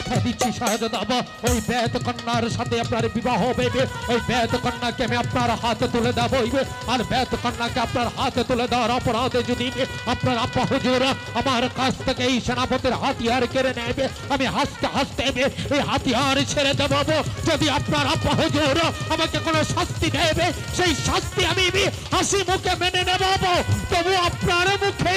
কথা দিচ্ছি শাহজাদা, ওই বেদ কন্যার সাথে আপনার বিবাহ হবে। ওই বেদ কন্যাকে আমি আপনার হাতে তুলে দেব। আর বেদ কন্যাকে আপনার হাতে তুলে দেওয়ার অপরাধে যদি আপনার আব্বা হুজুর আমার কাছ থেকে এই সেনাপতির হাতিয়ার কেড়ে নেবে, আমি হাসতে হাসতে এই হাতিয়ার ছেড়ে দেব। যদি আপনার আব্বা হুজুর আমাকে কোনো শাস্তি দেবে, সেই শাস্তি আমি হাসি মুখে মেনে নেব, তবু আপনার মুখে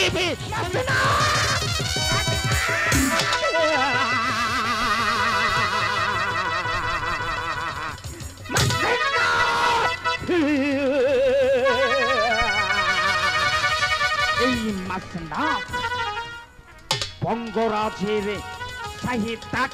এই মাসনা বঙ্গরাজের শাহী ডাক।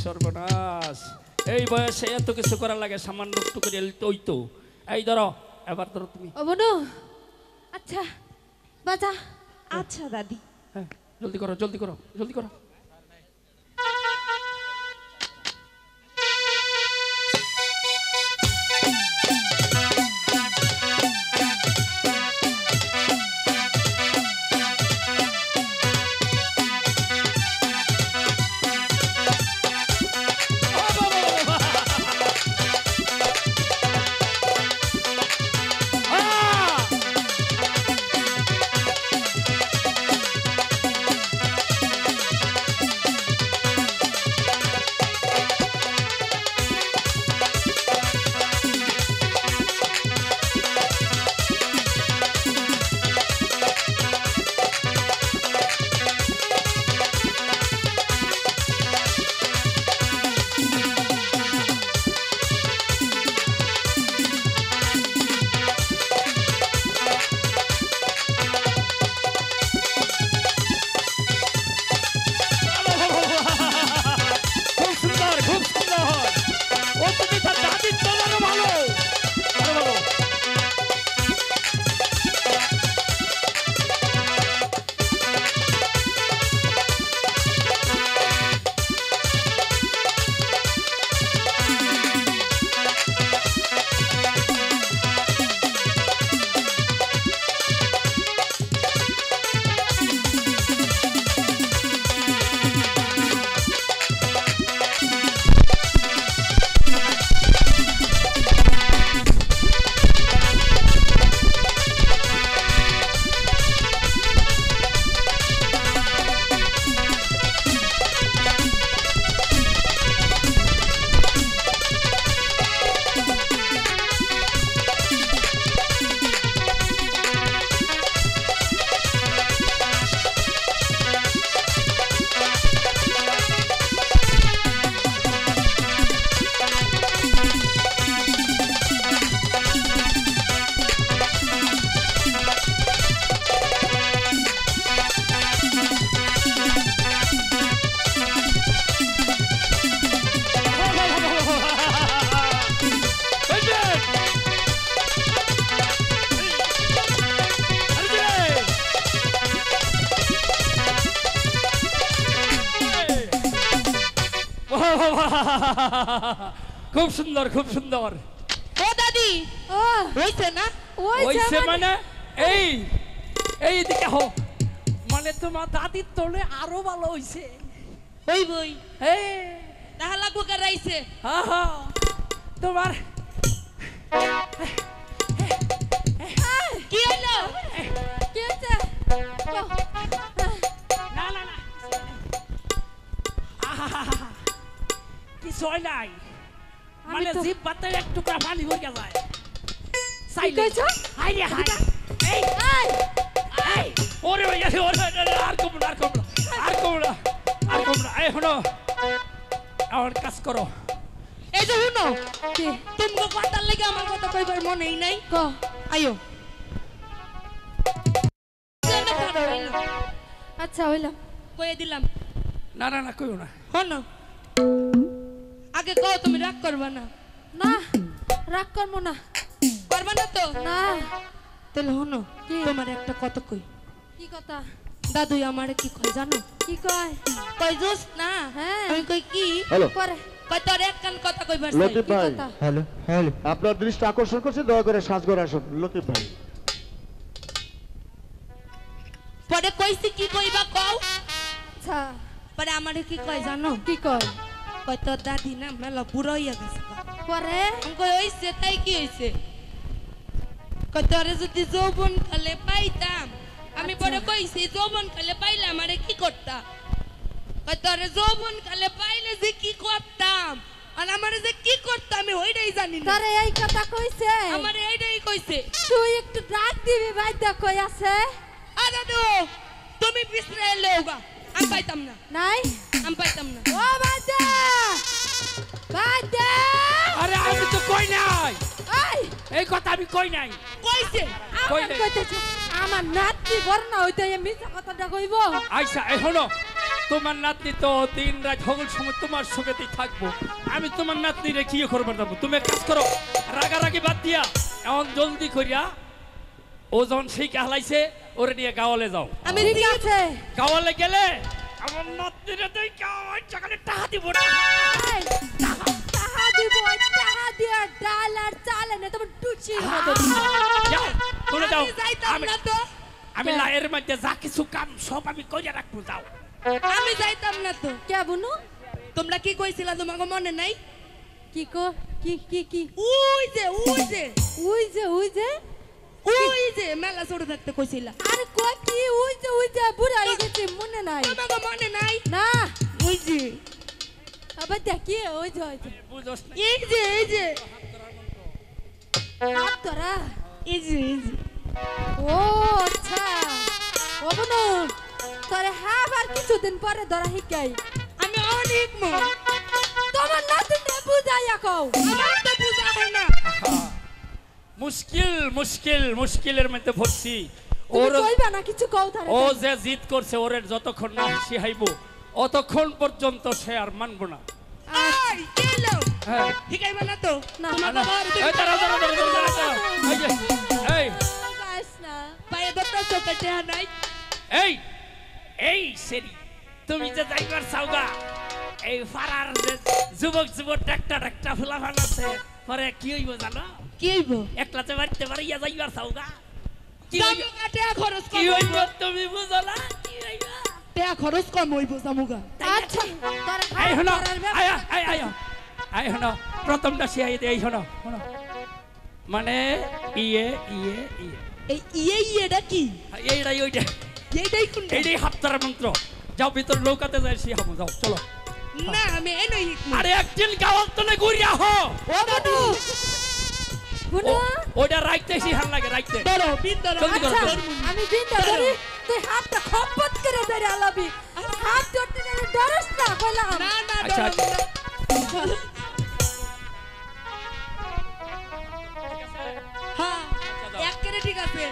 সর্বনাশ, এই বয়সে এত কিছু করার লাগে, সামান্য একটু করে ওই তো। এই ধরো, এবার ধরো তুমি। ও বোনো, আচ্ছা বাজা। আচ্ছা দাদি। হ্যাঁ, জলদি করো, জলদি করো, জলদি করো। খুব সুন্দর, খুব সুন্দর। ও দাদি, ও হইছে না? হইছে মানে এই এই দিকে হো, মানে তোমার দাদির তোলে আরো ভালো হইছে। ওই বই এই তাহলে বুকারাইছে। হ্যাঁ হ্যাঁ, তোমার কিছু হয় নাই আমি মানে তো- জিভ বাতে এক টুকরা পানি ভরে যায় কি কইছো? হাই রে হাই এই এই, এই ওরে ওরে আর কম না আর কম না আর কম না আর কম না এই হলো আমার কাজ করো এই যে শুনো, কি তুমি কথার লেগে আমার কথা কইবার মনেই নাই। ক আইও। যেন পারো হইলো। আচ্ছা হইলাম কইয়ে দিলাম। না না না কইও না হনো। আগে কও তুমি রাগ করবা না। না রাগ করবো না করবা না তো? না তাহলে হনো, কি? তোমার একটা কথা কই। কি কথা দাদু আমারে কি কয় জানো? কি কয় কই জোস না। হ্যাঁ আমি কই কি? হ্যালো করে কই তোর এক কান কথা কইবার চাই। লতিফ কি ভাই কথা হ্যালো হ্যালো আপনার দৃষ্টি আকর্ষণ করছে দয়া করে সাজঘরে আসুন লতিফ ভাই পরে কইছি কি কইবা কও। আচ্ছা পরে আমারে কি কয় জানো? কি কয় কই তোর দাদি না মেলা বুড়ো হইয়া গেছে। পরে আমি কই হইছে তাই কি হইছে? কই তোরে যদি যৌবন কালে পাইতাম, আমি পরে কইছি যৌবন কালে পাইলে আমারে কি করতাম? কই তোরে যৌবন কালে পাইলে যে কি করতাম আর আমারে যে কি করতাম আমি ওইটাই জানি না। তারে এই কথা কইছে আমারে এইটাই কইছে। তুই একটু ডাক দিবি ভাই দেখো আছে আ দাদু তুমি পিছনে এলেও গা আমি পাইতাম না, নাই আমি পাইতাম না। ও বাদা বাদা আরে আমি তো কই নাই এই এই কথা আমি কই নাই কইছে কই আমার নাই কইতেছে আমার নাতি বর্ণা হইতে এই মিছা কথাটা কইব আইসা এই হলো তোমার নাতনি তো দিন রাত হগল সময় তোমার সঙ্গেতেই থাকবো আমি তোমার নাতনি রে কি করবার যাবো তুমি এক কাজ করো রাগারাগি বাদ দিয়া এমন জলদি করিয়া ও যখন সেই হালাইছে ওরে নিয়ে গাওয়ালে যাও আমি ঠিক আছে গাওয়ালে গেলে আমার নাতনি রে তুই গাওয়াই চাকালে টাকা দিব না এই, টাকা দিব টাকা দিয়া ডাল আর চাল এনে তোমার টুচি যাও তুমি যাও আমি যাইতাম আমি না তো, আমি লাইয়ের মধ্যে যা কিছু কাম সব আমি কইরা রাখবো যাও আমি যাইতাম না তো। কে বুনু তোমরা কি কইছিলা তোমাকে মনে নাই? কি কো কি কি কি ওই যে ওই যে উই যে উই যে ওই যে মেলা ছোট থাকতে কইছিলা। আরে কো কি উই যে বুড়া হয়ে গেছে মনে নাই তোমাকে মনে নাই? না ওই যে আবার দেখি ওই যে ওই যে বুঝোস না এই যে হাত ধরা এই যে ও আচ্ছা ও বুনু তোরে আবার কিছুদিন পরে ধরা শিখাই আমি অনেক মন তোমার নাতিনে বুঝাইয়া কও আমার তো বুঝা হয় না। মুশকিলের মধ্যে পড়ছি তুমি ওর কইবা না কিছু কও তারে ও যে জিদ করছে ওরে যতক্ষণ না শিখাইবো অতক্ষণ পর্যন্ত সে আর মানবো না এই কেলো হ্যাঁ ঠিক আছে না তো? না, তোমাকে না, বাবার এই দাঁড়াও, দাঁড়াও, দাঁড়াও, দাঁড়াও, দাঁড়াও। এই যে, এই, যাস না পায়ে দত্তা চোখে টেহা নাই। এই সেরি তুমি যে যাইবার চাওগা এই ফারার যে যুবক ডাক্তার ফুলাফান আছে পরে কি হইব জানো কি হইব? একলা যে বাড়িতে বাড়িয়া যাইবার চাওগা কি হইব জামুগা টেহা খরচ কি কম হইব তুমি বুঝো না কি হইব টেহা খরচ কম হইব জামুগা। আচ্ছা তোরে এই হলো করার আয়া ব্যবস্থা আয় আয় আয় হলো প্রথমটা শিয়াই দে এই হলো মানে ইয়ে ইয়ে ইয়ে এই ইয়েটা কি? এইটাই ওইটা এইটাই কোন? এইটাই হাপ্তার মন্ত্র যাও ভিতর নৌকাতে যাই সে হামো যাও চলো না আমি এনই হিকমত। আরে একদিন গাওয়াল তলে ঘুরিয়া হো ও দাদু বুনু ওইটা রাইতে সে হাল লাগে রাইতে ধরো বিন ধরো। জলদি করো, আচ্ছা জলদি। আমি বিনতে ধরি তুই হাতটা খপত করে ধরে আলাবি হাত ধরতে গেলে ডরস না কইলাম না না আচ্ছা, ধরো না। হ্যাঁ এক করে ঠিক আছে।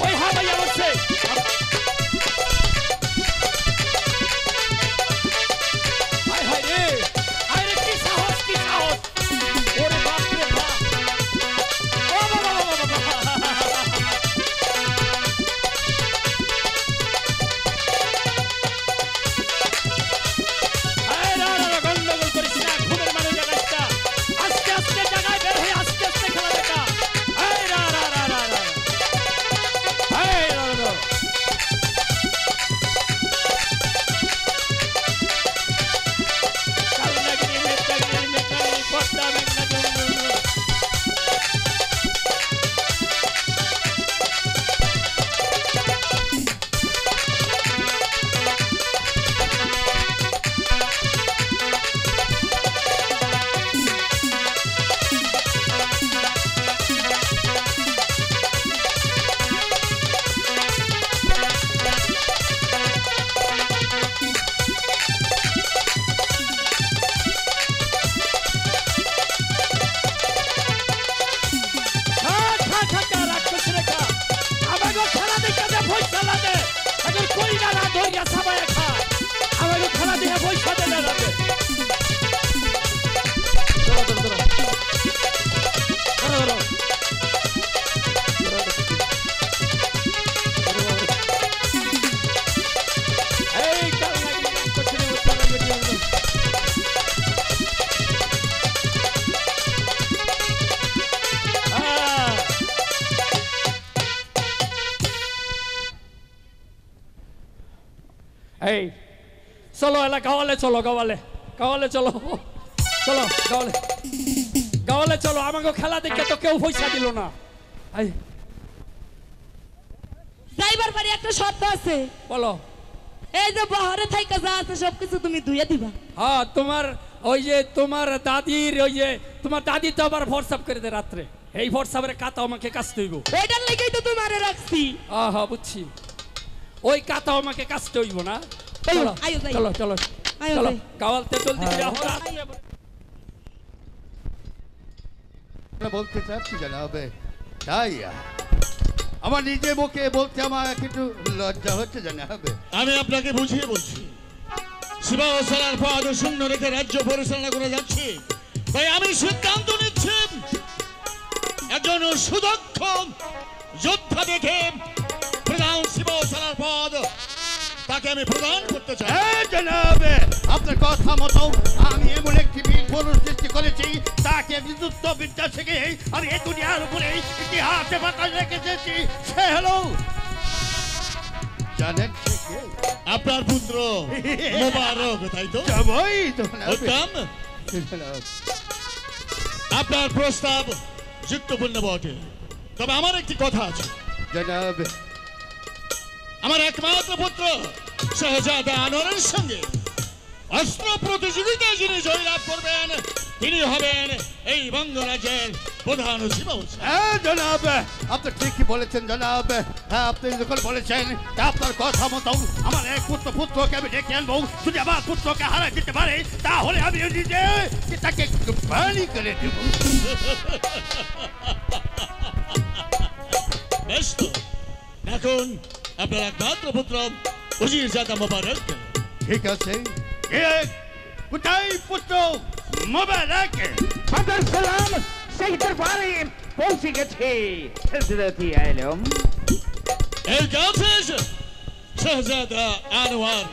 ওই হা ভাইয়া বলছে কইরা না ধইরা সাবায়া খায় আমাকে খেলা দিয়ে পয়সা দেনা যাবে ধরো এই কাল লাগি কতদিন উত্তর ভিডিও এই চলো এলা গাওয়ালে চলো গাওয়ালে চলো গাওয়ালে চলো আমাকে খেলা দেখে তো কেউ পয়সা দিল না এই যাইবার পারি একটা শর্ত আছে বলো এই যে বহরে থাইকা যা আছে সবকিছু তুমি ধুইয়া দিবা হ্যাঁ তোমার ওই যে তোমার দাদির ওই যে তোমার দাদি তো আবার হোয়াটসঅ্যাপ করে দেয় রাত্রে এই হোয়াটসঅ্যাপের কাতা আমাকে কাচতে হইব ওইটার লেগেই তো তোমারে রাখছি হ্যাঁ বুঝছি ওই কাতা আমাকে কাচতে হইব না আয়ো, চলো আয়ো, যাই। চলো চলো আয়ো, চলো যাই। গাওয়ালতে জলদি করে আহো রাত। বলতে চাচ্ছি জানাবে তাই আমার নিজে মুখে বলতে আমার একটু লজ্জা হচ্ছে জানাবে আমি আপনাকে বুঝিয়ে বলছি শিবাসালার পদ শূন্য রেখে রাজ্য পরিচালনা করে যাচ্ছি তাই আমি সিদ্ধান্ত নিচ্ছি একজন সুদক্ষ যোদ্ধা দেখে প্রধান শিবাসালার পদ তাকে আমি প্রদান করতে চাই জানাবে আপনার কথা মতো আমি এমন একটি বীর পুরুষ সৃষ্টি করেছি তাকে বিদ্যুৎ বিদ্যা শিখে আমি এই দুনিয়ার উপরে ইতিহাসে বাতাস রেখেছি সে হলো জানেন সে কে? আপনার পুত্র মোবারক তাই তো যাবই তো উত্তম আপনার প্রস্তাব যুক্তপূর্ণ বটে তবে আমার একটি কথা আছে জানাবে আমার একমাত্র পুত্র শাহজাদা আনোয়ারের সঙ্গে অস্ত্র প্রতিযোগিতায় যিনি জয়লাভ করবেন তিনি হবেন এই বঙ্গরাজ্যের প্রধান শিবাউসা হ্যাঁ জনাব আপনি ঠিকই বলেছেন জনাব হ্যাঁ আপনি যখন বলেছেন তা আপনার কথা মতো আমার এক পুত্রকে আমি ডেকে আনবো যদি আমার পুত্রকে হারাই দিতে পারে তাহলে আমি নিজে তাকে বাণী করে দেব বেশ তো এখন আপনার একমাত্র পুত্র উজির জাদা মোবারক ঠিক আছে কোথায় পুত্র মোবারক ফাদার সালাম সেই দরবারে পৌঁছে গেছে হযরতি আলম এই কাছে শাহজাদা আনোয়ার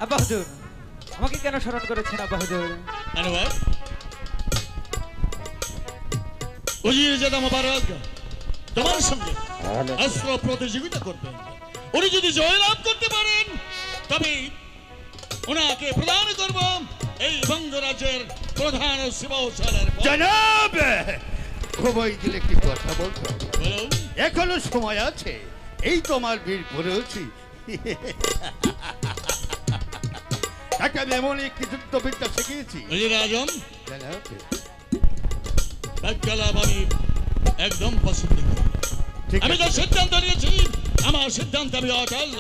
আব্বা হুজুর আমাকে কেন স্মরণ করেছেন আব্বা হুজুর আনোয়ার উজির জাদা মোবারক তোমার সঙ্গে অস্ত্র প্রতিযোগিতা করবেন উনি যদি জয়লাভ করতে পারেন তবে ওনাকে প্রদান করব এই বঙ্গরাজ্যের প্রধান শিবাউসালার জনাব খুবই দিলে একটি কথা বলতো বলুন এখনো সময় আছে এই তো আমার বীর পড়েছি তাকে আমি এমন একটি যুদ্ধবিদ্যা শিখিয়েছি উজির আজম জনাব বাক্যালাপ আমি একদম পছন্দ করি ঠিক আমি তো আছে সিদ্ধান্ত নিয়েছি আমার সিদ্ধান্ত আমি অটল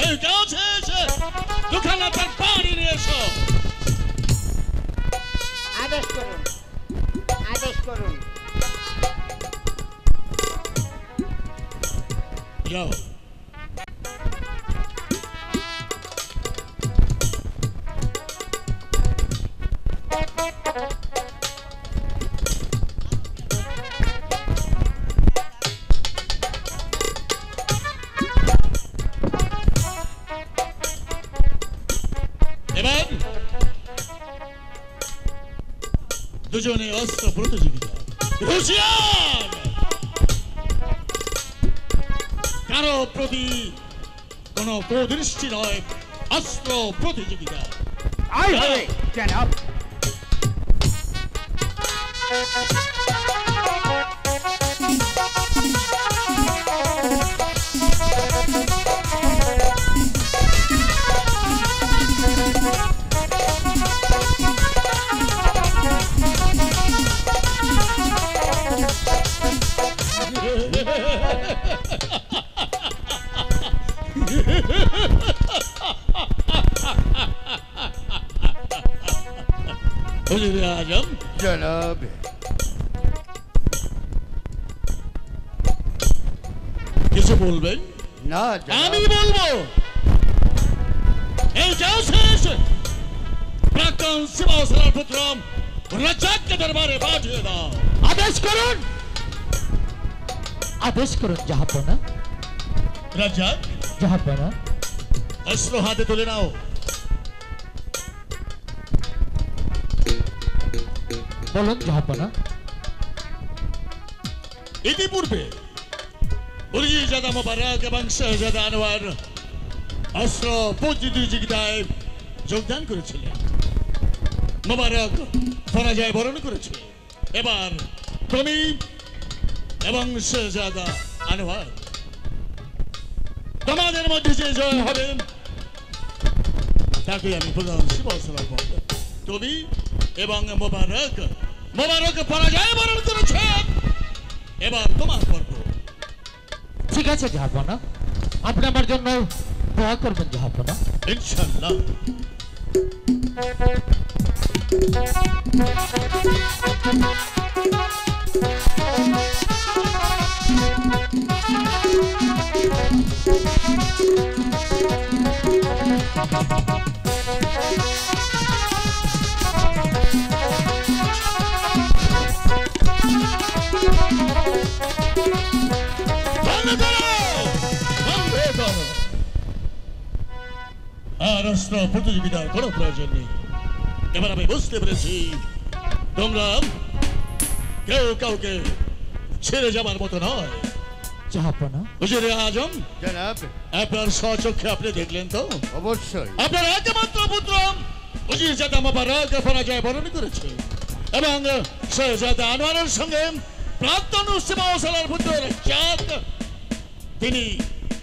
এই কাছে এসে দোকানে তার পানি নিয়ে এসো আদেশ করুন যাও এবার দুজনে অস্ত্র প্রতিযোগিতা হুঁশিয়ার কারো প্রতি কোনো প্রদৃষ্টি নয় অস্ত্র প্রতিযোগিতা আই হবে জনাব হুজুর আজম জনাব কিছু বলবেন? না জনাব। আমি বলবো এই যাও শেষ প্রাক্তন সিংহাসনের পুত্র রাজ্জাককে দরবারে পাঠিয়ে দাও। আদেশ করুন, আদেশ করুন জাহাপনা। রাজ্জাক জাহাপনা, অস্ত্র হাতে তুলে নাও। বলুন জাহাপনা। ইতিপূর্বে উরিজাদা মোবারক এবং শাহজাদা আনোয়ার অস্ত্র প্রতিযোগিতায় যোগদান করেছিলেন। মোবারক পরাজয় বরণ করেছে। এবার তুমি এবং শাহজাদা আনোয়ার তোমাদের মধ্যে যে জয় হবে তাকে আমি প্রধান সিংহাসনে বলব। তুমি এবং মোবারক পরাজয় বরণ করেছে। এবার তোমার পর্ব। ঠিক আছে জাহাপনা, আপনি আমার জন্য দোয়া করবেন জাহাপনা। ইনশাআল্লাহ। আর অস্ত্র প্রতিযোগিতার কোনো প্রয়োজন নেই। এবার আমি বুঝতে পেরেছি তোমরা কেউ কাউকে ছেড়ে যাবার মতো নয়। জাহাপনা, হুজুরে আজম জনাব। আপনার স্বচক্ষে আপনি দেখলেন তো? অবশ্যই। আপনার একমাত্র পুত্র উজিরজাদা মোবারক পরাজয় বরণ করেছে এবং শাহজাদা আনোয়ারের সঙ্গে প্রাক্তন সিংহাসনের পুত্র রাজ্জাক তিনি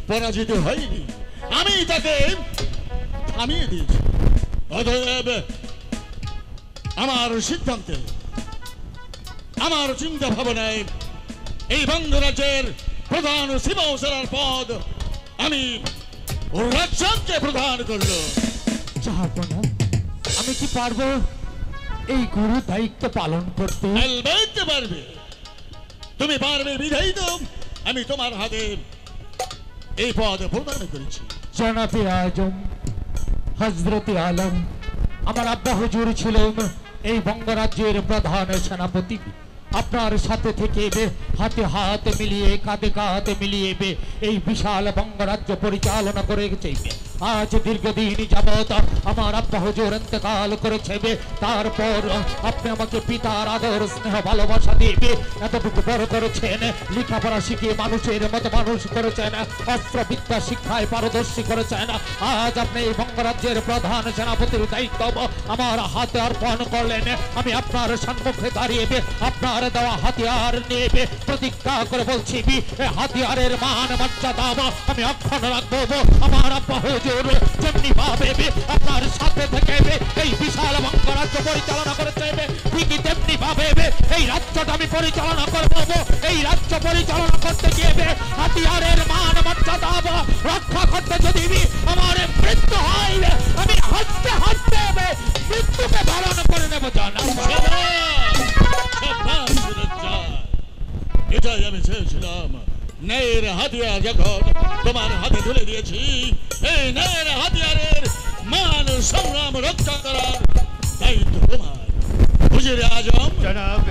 পরাজিত হয়নি। আমি তাকে থামিয়ে দিয়েছি। অতএব আমার সিদ্ধান্তে, আমার চিন্তা ভাবনায় এই বঙ্গরাজ্যের প্রধান সিংহাসনের পদ আমি রাজ্জাককে প্রদান করল। জাহাপনা, আমি কি পারবো এই গুরু দায়িত্ব পালন করতে? আলবাইতে পারবে। তুমি পারবে বিধাই তো আমি তোমার হাতে এই পদ প্রদান করেছি। জনাবে আজম হযরতে আলম, আমার আব্বা হুজুর ছিলেন এই বঙ্গরাজ্যের প্রধান সেনাপতি। আপনার সাথে থেকে হাতে হাত মিলিয়ে কাঁধে কাঁধ মিলিয়ে এই বিশাল বঙ্গরাজ্য পরিচালনা করে গেছে। আজ দীর্ঘদিন যাবত আমার আব্বা হুজুর ইন্তেকাল করেছে। তারপর আপনি আমাকে পিতার আদর স্নেহ ভালোবাসা দিয়ে এতটুকু বড় করেছেন, লেখাপড়া শিখিয়ে মানুষের মতো মানুষ করেছেন, অস্ত্রবিদ্যা শিক্ষায় পারদর্শী করেছেন। আজ আপনি এই বঙ্গরাজ্যের প্রধান সেনাপতির দায়িত্ব আমার হাতে অর্পণ করলেন। আমি আপনার সম্মুখে দাঁড়িয়ে আপনার দেওয়া হাতিয়ার নিয়ে প্রতিজ্ঞা করে বলছি, হাতিয়ারের মান মর্যাদা আমি অক্ষুণ্ণ রাখবো। আমার আব্বা হুজুর যেমনি ভাবে আপনার সাথে থেকে এই বিশাল বঙ্গরাজ্য পরিচালনা করেছে, ঠিকই তেমনি ভাবে এই রাজ্যটা আমি পরিচালনা করবো। এই রাজ্য পরিচালনা করতে গিয়ে হাতিয়ারের মান মর্যাদা রক্ষা করতে যদি আমার মৃত্যু হয়, আমি হাঁটতে হাঁটতে মৃত্যুকে ধারণ করে নেবো। জানা এটাই আমি চেয়েছিলাম। ন্যায়ের হাতিয়ার যখন তোমার হাতে তুলে দিয়েছি, এই ন্যায়ের হাতিয়ারের মান সংগ্রাম রক্ষা করার দায়িত্ব তোমার। হুজুরে আজম জনাব।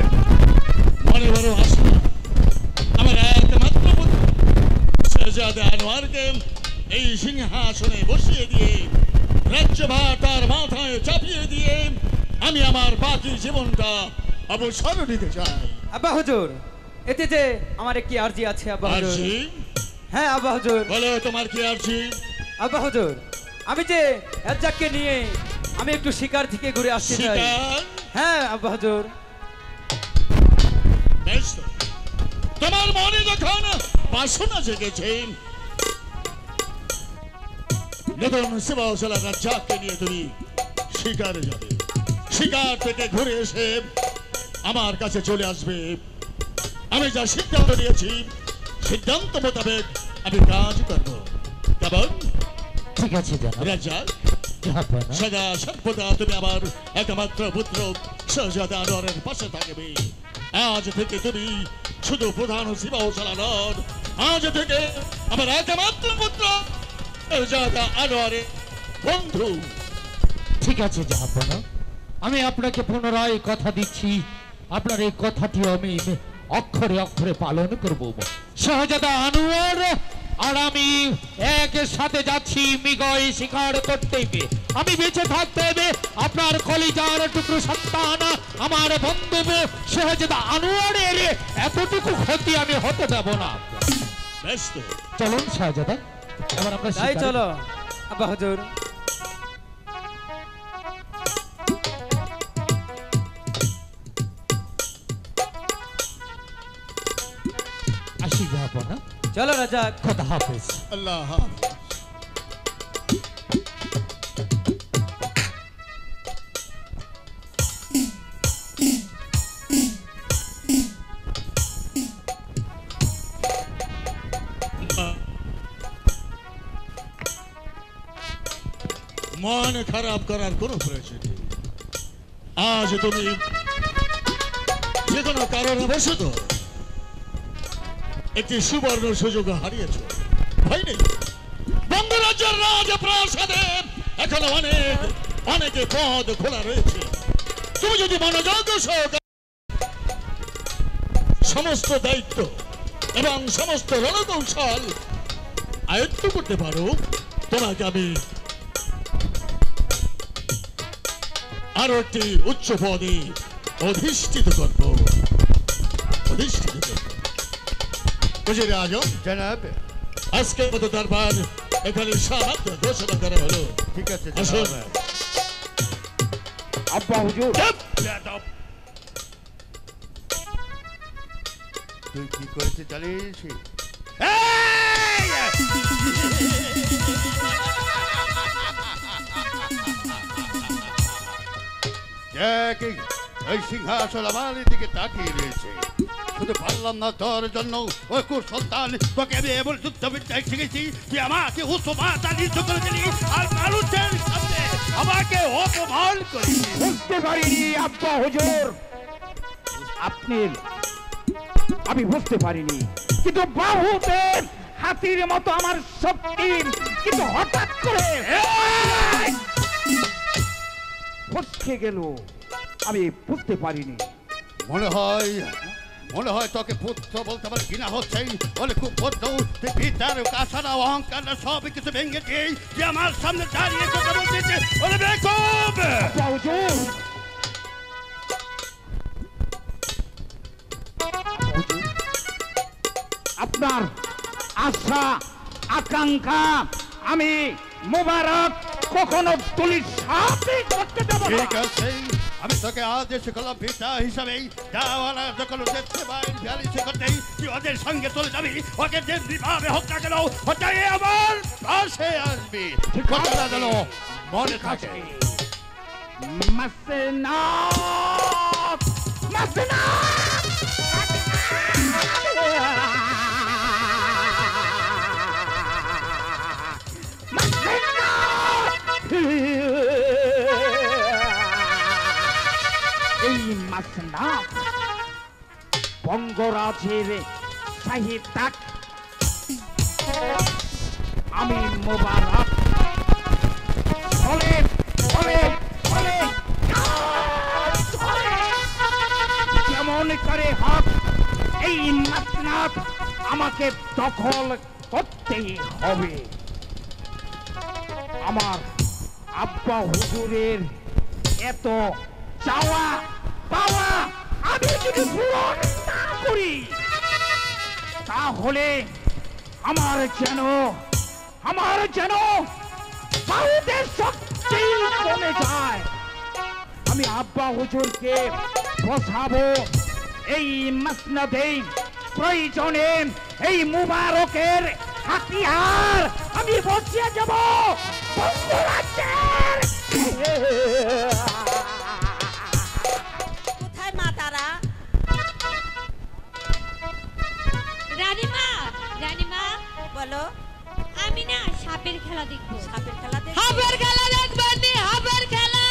মনে বড় আশা, আমার একমাত্র পুত্র শাহজাদা আনোয়ারকে এই সিংহাসনে বসিয়ে দিয়ে রাজ্যভার তার মাথায় চাপিয়ে দিয়ে আমি আমার বাকি জীবনটা অবসর নিতে চাই। আব্বা হুজুর, এতে যে আমার একটি আরজি আছে আব্বা হুজুর। আরজি? হ্যাঁ আব্বা হুজুর। বলো তোমার কি আরজি? আব্বা হুজুর, আমি যে রাজ্জাককে নিয়ে আমি একটু শিকার থেকে ঘুরে আসতে চাই। শিকার? হ্যাঁ আব্বা হুজুর। বেশ তো। তোমার মনে যখন বাসনা জেগেছে নতুন সিংহাসনের রাজ্জাককে নিয়ে তুমি শিকারে যাবে। শিকার থেকে ঘুরে এসে আমার কাছে চলে আসবে। আমি যা সিদ্ধান্ত নিয়েছি সিদ্ধান্ত মোতাবেক আমি কাজ করব। কেমন? ঠিক আছে জানাব। রাজ্জাক, জাহাপনা, সদা সর্বদা তুমি আমার একমাত্র পুত্র শাহজাদা আনোয়ারের পাশে থাকবে। আজ থেকে তুমি শুধু প্রধান সিংহাসন নয়, আজ থেকে আমার একমাত্র পুত্র শাহজাদা আনোয়ারের বন্ধু। ঠিক আছে জাহাপনা, আমি আপনাকে পুনরায় কথা দিচ্ছি, আপনার এই কথাটি আমি অক্ষরে অক্ষরে পালন করব। শাহজাদা আনোয়ার আর আমি একের সাথে যাচ্ছি মৃগয় শিকার করতে। আমি বেঁচে থাকতে হবে আপনার কলিজার টুকরো সন্তান আমার বন্ধু শাহজাদা আনোয়ারের এতটুকু ক্ষতি আমি হতে দেব না। ব্যস্ত চলুন শাহজাদা, এবার আমরা তাই শিকারে- চলো আব্বা হুজুর। আসি জাহাপনা, চলো রাজাক। খোদা হাফেজ। আল্লাহ হাফেজ। মন খারাপ করার কোনো প্রয়োজন নেই। আজ তুমি যে কোনো কারণবশত একটি সুবর্ণ সুযোগ হারিয়েছ। ভয় নেই, বঙ্গরাজ্যের রাজপ্রাসাদে এখনো অনেক পদ খোলা রয়েছে। তুমি যদি মনোযোগ সহকারে সমস্ত দায়িত্ব এবং সমস্ত রণকৌশল আয়ত্ত করতে পারো, তোমাকে আমি আরো একটি উচ্চ পদে অধিষ্ঠিত করব। উজির আজম, জনাব। আজকের মতো দরবার এখানে সমাপ্ত ঘোষণা করা হলো। ঠিক আছে আসুন। জনাব। আব্বা হুজুর, বেয়াদব। তুই কি করেছিস জানিস? দেখ, ওই সিংহাসন আমার দিকে তাকিয়ে রয়েছে। শুধু পারলাম না তোর জন্য ওই কুসন্তান তোকে আমি এমন যুদ্ধবিদ্যায় শিখেছি যে আমাকে উৎসবাতা নিযুক্ত করে দিলি আর মানুষের সামনে আমাকে অপমান করেছি। বুঝতে পারিনি আব্বা হুজুর, আমি বুঝতে পারিনি, কিন্তু বাহুতের হাতির মতো আমার শক্তি কিন্তু হঠাৎ করে ফসকে গেল, আমি বুঝতে পারিনি। মনে হয় তোকে পুত্র বলতে আমার ঘৃণা হচ্ছে। বলে খুব বদ্ধ তুই পিতার কাছাড়া অহংকার সব কিছু ভেঙে দিয়ে যে আমার সামনে দাঁড়িয়ে কথা বলতেছে। বলে বেকুব! আব্বা হুজুর, আপনার আশা আকাঙ্ক্ষা আমি মোবারক কখনো তুলির সাথে করতে দেব না। ঠিক আছে, আমি তোকে আদেশ করলাম পিতা হিসাবে যাওয়ালা যখন দেখতে পাই বিয়াল্লিশ করতেই তুই ওদের সঙ্গে চলে যাবি। ওকে যে বিভাবে হোক না কেন ওটাই আমার পাশে আসবি। ঠিক আছে। কথাটা যেন মনে থাকে। মাসনাত, মাসনাত। এই মাসনাত বঙ্গরাজের শাহী তাক, আমি মোবারক চলে চলে চলে যেমন করে হক এই মাসনাত আমাকে দখল করতেই হবে। আমার আব্বা হুজুরের এত চাওয়া পাওয়া আমি যদি পূরণ না করি তাহলে আমার যেন বাহুদের শক্তি কমে যায়। আমি আব্বা হুজুরকে বসাবো এই মাসনাদে, প্রয়োজনে এই মুবারকের হাতিয়ার আমি বসিয়ে যাব বঙ্গরাজ্যের। কোথায় মা তারা? রানীমা, রানীমা বলো। আমি না সাপের খেলা দেখবো। সাপের খেলা দেখবে? হাপের খেলা দেখবো, হাপের খেলা।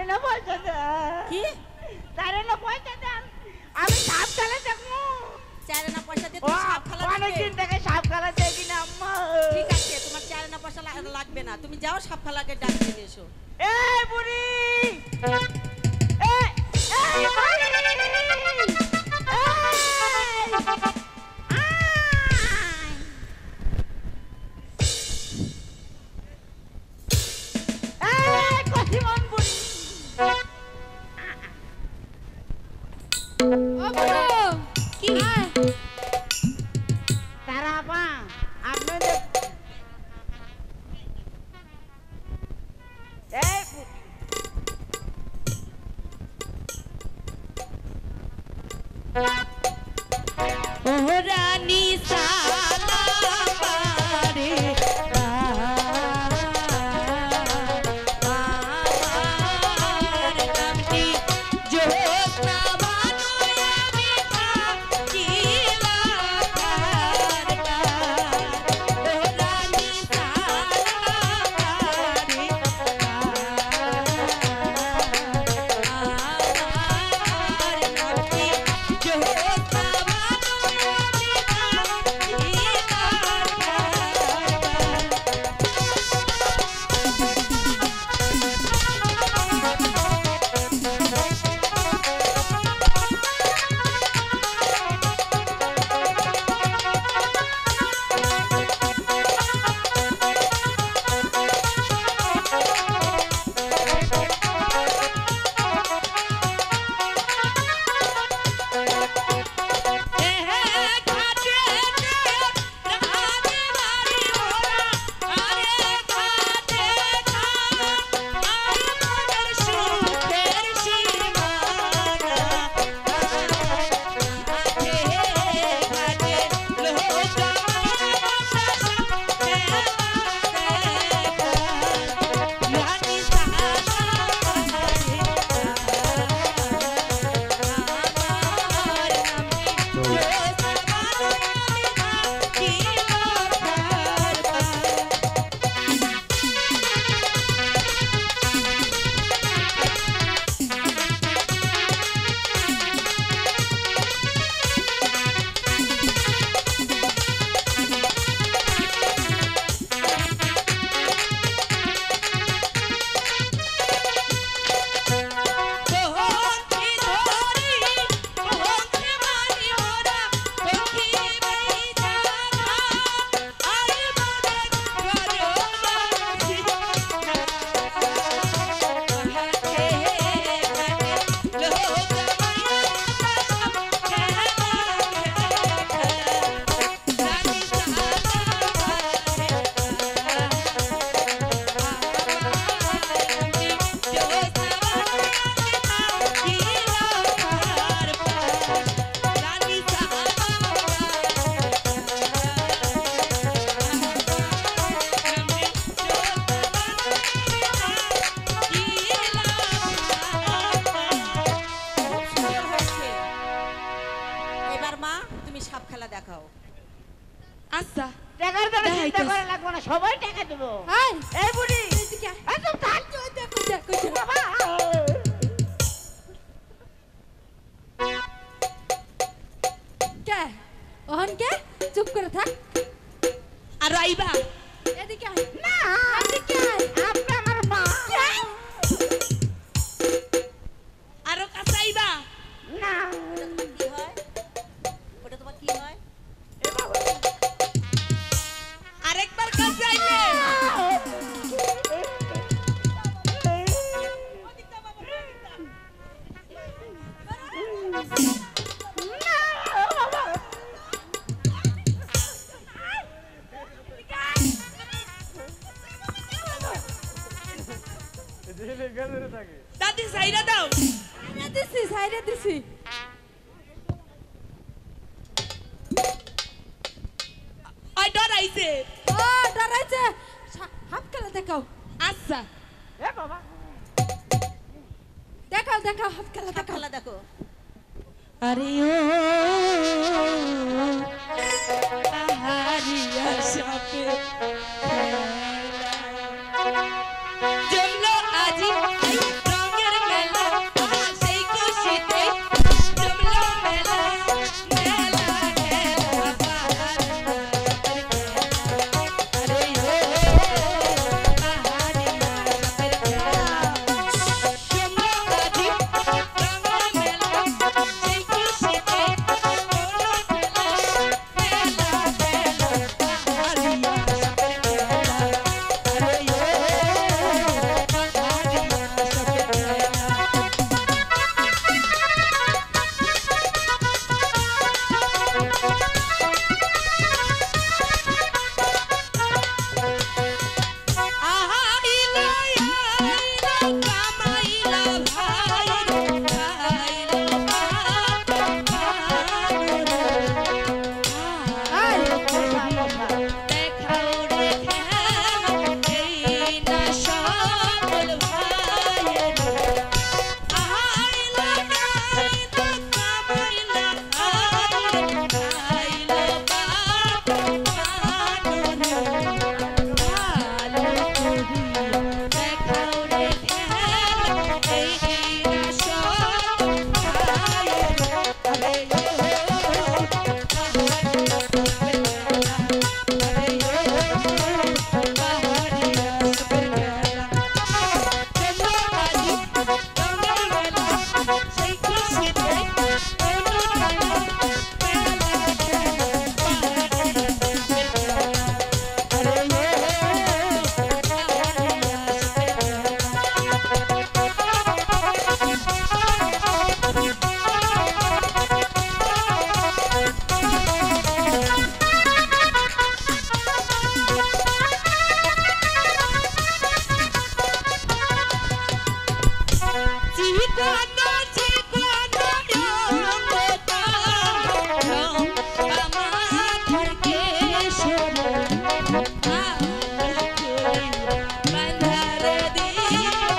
না পয়সা দেন কি তারে না পয়সা দেন আমি সাপ খেলা দেখবো চারে না পয়সা দিয়ে তুমি সাপ খেলা অনেক দিন থেকে সাপ খেলা দেখি না আম্মা ঠিক আছে তোমার চারে না পয়সা লাগবে না তুমি যাও সাপ খেলাকে ডাক দিয়ে এসো এই বুড়ি এই কি তারা আপা আপনাদের এই ও রানী সালামারে আমার নামটি জোৎস্না বানু আমি থাকিলা কারবার। ও রানী সালামারে আমার নামটি জোৎস্না আচ্ছা টাকার জন্য চিন্তা করা লাগবে না সবাই টাকা দেবো এই বুড়ি এত থাক বাবা কে ওহন কে চুপ করে থাক আর আইবা এদিকে আয় না এদিকে আয় আপনি আমার মা আরো কাছে আইবা না কি হয় ওটা তোমার কি হয় আরেকবার কাছে আইবে দাদি সাইরা দাও সাইরা দিছি আই ডরাইছে ও ডরাইছে হাফ খেলা দেখাও আচ্ছা এ বাবা দেখাও দেখাও হাফ খেলা সাপ দেখাও খেলা দেখো আরে ও আহারিয়া সাপে জমলো আজি রঙের চিকনো চিকনো অঙ্গটা আমার কেশর বাঁধারে দিলাম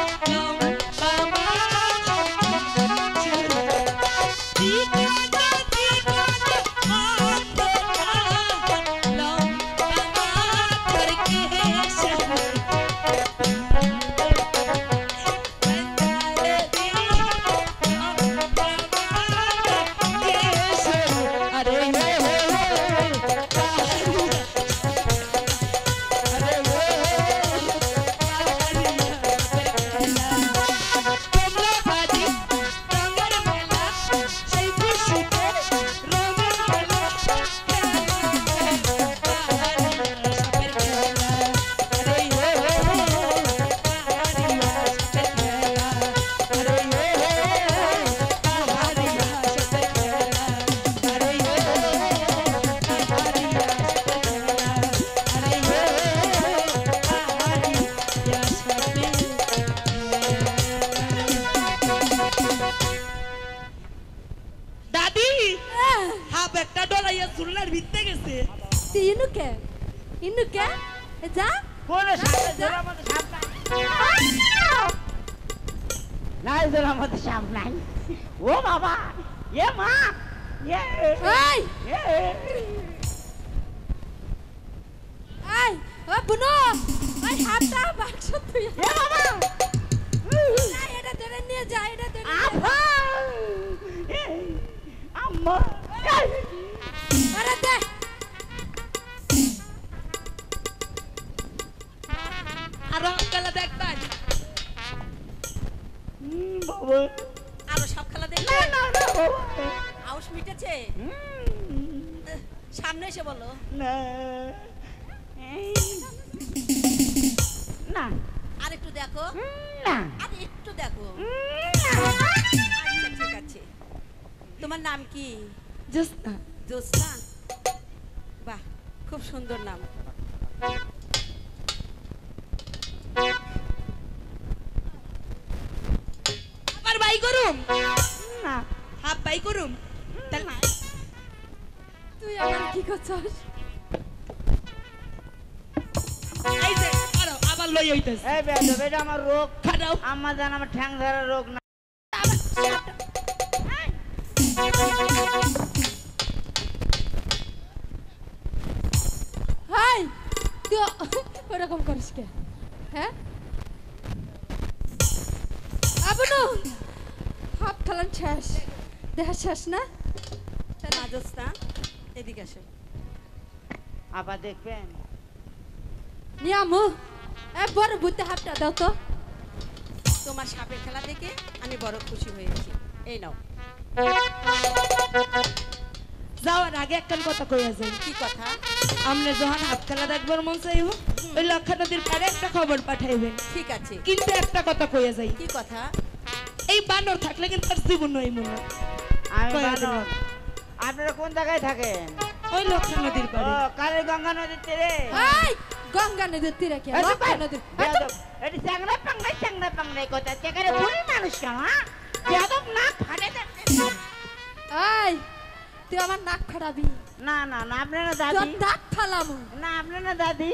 ইনুকে যা কোনে সামনে জোড়া মধ্যে সাপ নাই নাই জোড়া মধ্যে সাপ নাই ও বাবা এ মা এ এই এই ও বুনো ওই হাতটা বাক্স তুই এ বাবা না এটা ধরে নিয়ে যা এটা ধরে আফা আম্মা আরে দে আরো খেলা দেখবেন বাবা আরো সব খেলা দেখবে না না না বাবা আউশ মিটেছে সামনে এসে বলো না না আর একটু দেখো না আর একটু দেখো আচ্ছা ঠিক আছে তোমার নাম কি জোসনা জোসনা বাহ খুব সুন্দর নাম আবার বাই করুম না হাফ বাই করুম তাহলে তুই আমার কি করছস এই যে আরো আবার লই হইতাছে এই বেটা বেটা আমার রোগ খাটাও আম্মা জান আমার ঠ্যাং ধরার রোগ না হাই তুই ওরকম করিস কে হ্যাঁ আবনু হাফ খেলান শেষ দেখা শেষ না না জোসনা এদিকে আসো আবার দেখবেন নিয়ামু এ বড় বুতে হাফটা দাও তো তোমার সাপের খেলা দেখে আমি বড় খুশি হয়েছি এই নাও যাওয়ার আগে একটা কথা কইয়া যাই কি কথা আমনে যখন হাফ খেলা দেখবার মন চাইব ওই লক্ষা নদীর পাড়ে একটা খবর পাঠাইবেন ঠিক আছে কিন্তু একটা কথা কইয়া যাই কি কথা এই বানর থাকলে কিন্তু তার জীবন নয় মনে আমি কয়া বানর দিলাম। আপনারা কোন জায়গায় থাকেন ওই লক্ষা নদীর ও পাড়ে কালে গঙ্গা নদীর তীরে এই গঙ্গা নদীর তীরে কে এই লক্ষা দেখবেন, নদীর বেয়াদব, এটি চ্যাংড়া পাংড়াই কথা চেকারে বুড়ি মানুষ কেন হ্যাঁ বেয়াদব না ফাটে দেন। এই তুই আমার নাক ফাড়াবি না না না আপনারা তোর দাদি দাঁত ফালামু না আপনারা দাদি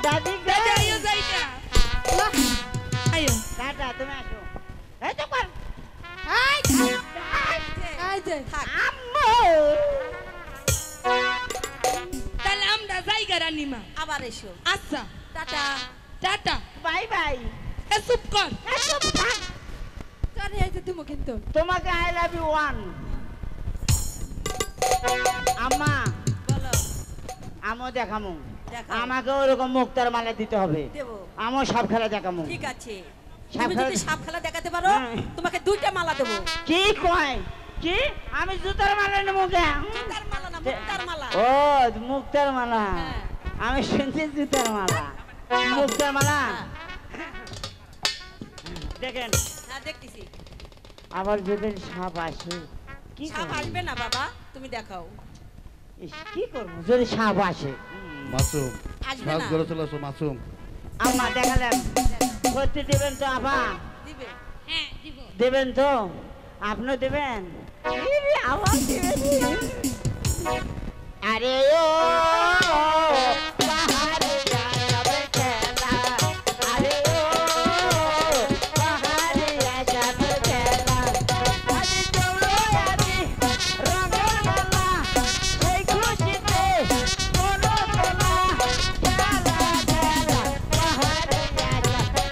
দাদি দাদা আইও যাইটা আইও টাটা তুমি আসো এই তো কর এই এই যে আম্মু তাহলে আমরা জায়গা রানিমা আবার এসো আচ্ছা টাটা টাটা বাই বাই এ চুপ কর চুপ থাক। তোর এই যে তুমি কিন্তু তোমাকে আই লাভ ইউ ওয়ান আম্মা বলো আমও দেখামু দেখাও। আমাকে ওরকম মুক্তার মালা দিতে হবে দেবো আমও সব খেলা দেখামু ঠিক আছে সাপ তুমি খেলা- যদি সাপ খেলা দেখাতে পারো হ্যাঁ। তোমাকে দুইটা মালা দেবো কি কয় কি আমি জুতার মালা নেবো কে তার মালা না মুক্তার মালা ও মুক্তার মালা হ্যাঁ। আমি শুনছি জুতার মালা মুক্তার মালা দেখেন হ্যাঁ দেখতেছি আবার যদি সাপ আসে কি সাপ করবো? আসবে না বাবা তুমি দেখাও ইস, কি করবো যদি সাপ আসে মাসুম আসবে সাজ না। করে চলে আসো মাসুম আম্মা দেখালেন সত্যি দেবেন তো আবার দিবে হ্যাঁ দেবেন তো? আপনি দেবেন? ইরে, আবার দেবেন? আরে ও পাহাড়ে যাবে খেলা, আরে ও পাহাড়ে যাবে খেলা, আরে চলো আজি রঙের মেলা, সেই খুশিতে মনো তোলা, খেলা খেলা পাহাড়ে যাবে।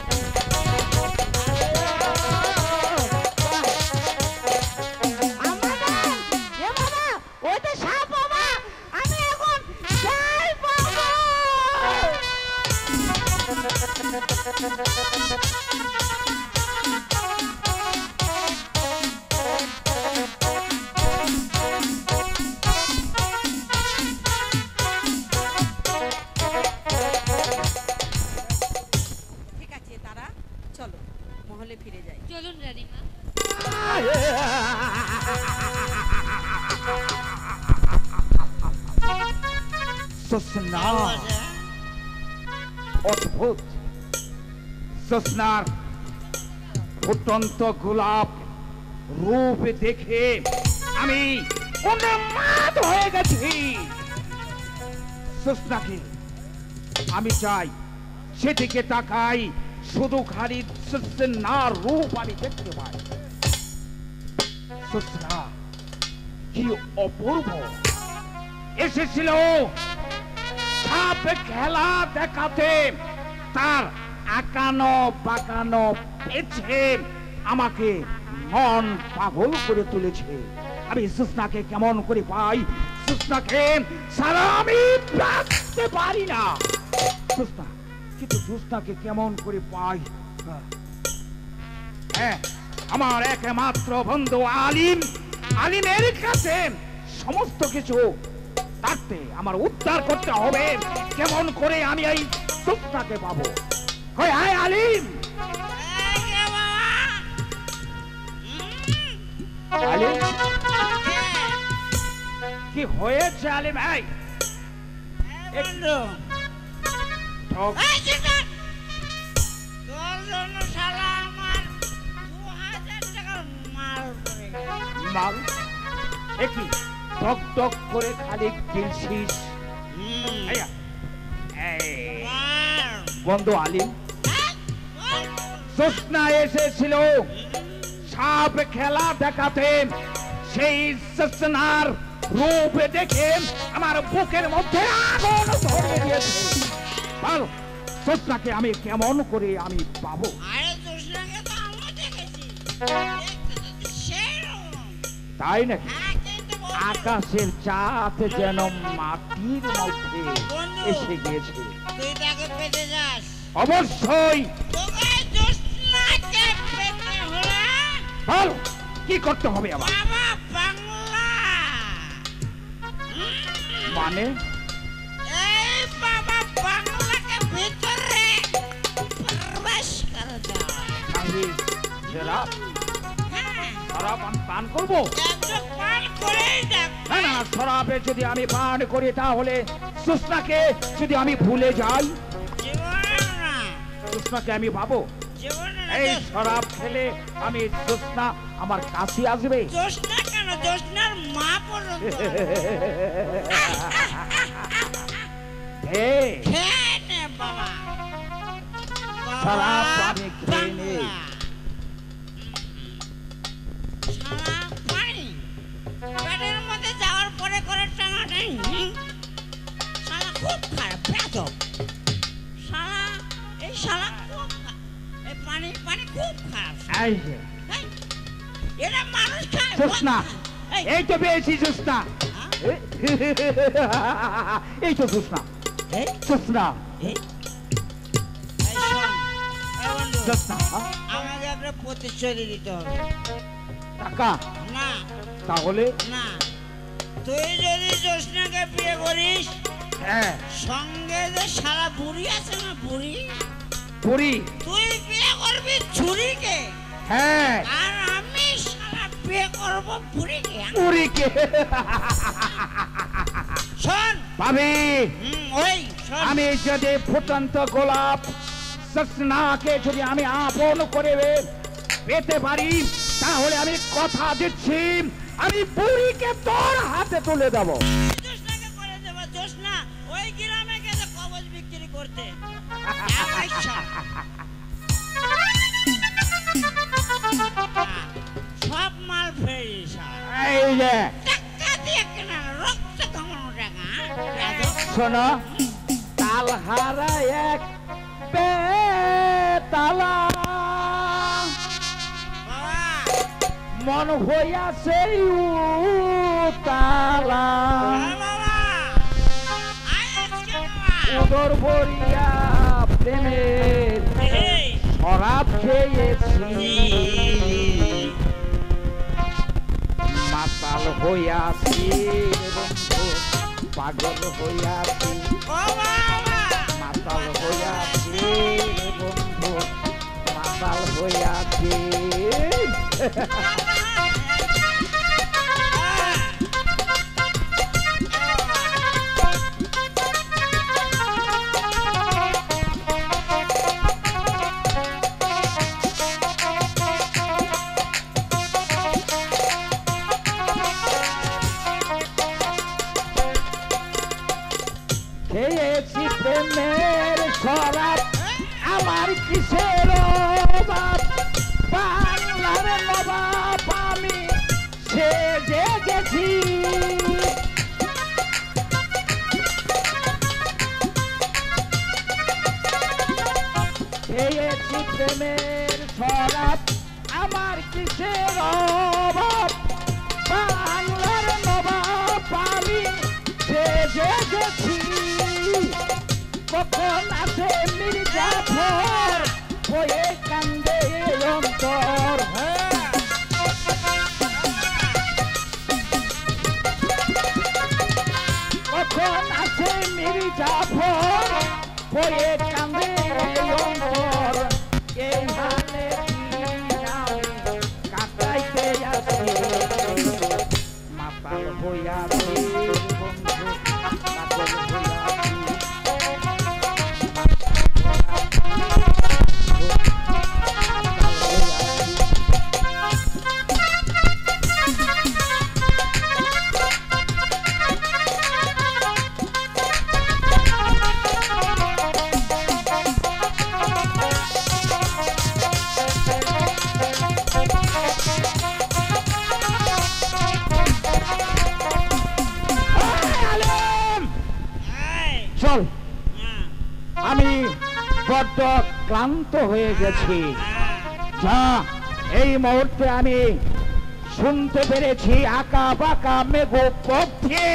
ওই তো সাপ বাবা, আমি এখন যাই বাবা। ঠিক আছে তারা চলো মহলে ফিরে যাই। চলুন রানীমা। জোৎস্না অদ্ভুত, জোৎস্নার ফুটন্ত গোলাপ রূপ দেখে আমি উন্মাদ হয়ে গেছি। জোৎস্নাকে আমি চাই, সেদিকে তাকাই, শুধু খালি জোৎস্নার রূপ আমি দেখতে পাই। জোৎস্না কি অপূর্ব, এসেছিল সাপ খেলা দেখাতে, তার আকানো বাঁকানো পেছে আমাকে মন পাগল করে তুলেছে। আমি জোৎস্নাকে কেমন করে পাই, জোৎস্নাকে সারা আমি বাঁচতে পারি না। জোৎস্না, কিন্তু জোৎস্নাকে কেমন করে পাই? হ্যাঁ, আমার একমাত্র বন্ধু আলিম, আলিমের কাছে সমস্ত কিছু থাকতে আমার উদ্ধার করতে হবে। কেমন করে আমি এই জোৎস্নাকে পাবো? কই হায় আলিম, আলিম কি হয়েছে আলিম? ভাই একটু মাল একই টক টক করে খালি গিলছিস। বন্ধু আলিম, জোৎস্না এসেছিল সাপ খেলা দেখাতে, সেই জোৎস্নার রূপ দেখে আমার বুকের মধ্যে আগুন ধরিয়ে দিয়েছে। বল, জোৎস্নাকে আমি কেমন করে আমি পাবো? তাই নাকি? আকাশের চাঁদ যেন মাটির মধ্যে এসে গিয়েছে। অবশ্যই। বল, কি করতে হবে আমার? মানে পান করবো? না না, শরাবে যদি আমি পান করি তাহলে জোৎস্নাকে যদি আমি ভুলে যাই, জোৎস্নাকে আমি ভাবো এই শরাব খেলে আমি জোৎস্না আমার কাছে আসবে। জোৎস্না কেন, জোৎস্নার মা পর্যন্ত শরাব পানি খেয়ে নে। পেটের মধ্যে যাওয়ার পরে করে টানাটানি, শালা খুব খারাপ বেয়াদব। শালা এই শালা খুব এই পানি পানি খুব খারাপ। এরা মানুষ খায়। জোৎস্না, এই তো পেয়েছি জোৎস্না, এই তো জোৎস্না, জোৎস্না। আমাকে একটা প্রতিশ্রুতি দিতে হবে। টাকা না, তাহলে না, তুই যদি জোৎস্নাকে বিয়ে করিস, হ্যাঁ, সঙ্গে যে শালা বুড়ি আছে না, বুড়ি বুড়ি, তুই বিয়ে করবি ছুরিকে। হ্যাঁ, আর আমি শালা বিয়ে করবো বুড়িকে। বুড়িকে। শোন ভাবি, ওই আমি যদি ফুটন্ত গোলাপ জোৎস্নাকে যদি আমি আপন করে পেতে পারি তাহলে আমি কথা দিচ্ছি আমি বুড়িকে তোর হাতে তুলে দেবো। জোসনাকে করে দেবো, জোসনা ওই গ্রামে গেছে কবজ বিক্রি করতে। আমার ইচ্ছা। সব মাল ফেরি এই যে টাকা দিয়ে কেনা রক্ত কামানো টাকা। শোনো তালহারা এক বেতালা মন হইয়াছে তালা উদর ভরিয়া প্রেমের শরাব খেয়েছি মাতাল হইয়াছি বন্ধু পাগল হইয়াছি মাতাল হইয়াছি বন্ধু মাতাল হইয়াছি খেয়েছি প্রেমের শরাব আমার কিসের অভাব বাংলার নবাব আমি সেজে গেছি খেয়েছি প্রেমের শরাব আমার কিসের অভাব বাংলার নবাব আমি সেজে গেছি কখন আছে মির্জাফর হয়ে কান্দে অন্তর কখন আছে মির্জাফর হয়ে কান্দে অন্তর এই হালে কাটাইতে আসে মাতাল হইয়া বন্ধু মাতাল হইয়া চল আমি বড্ড ক্লান্ত হয়ে গেছি যা এই মুহূর্তে আমি শুনতে পেরেছি আঁকা বাঁকা মেঘো পথে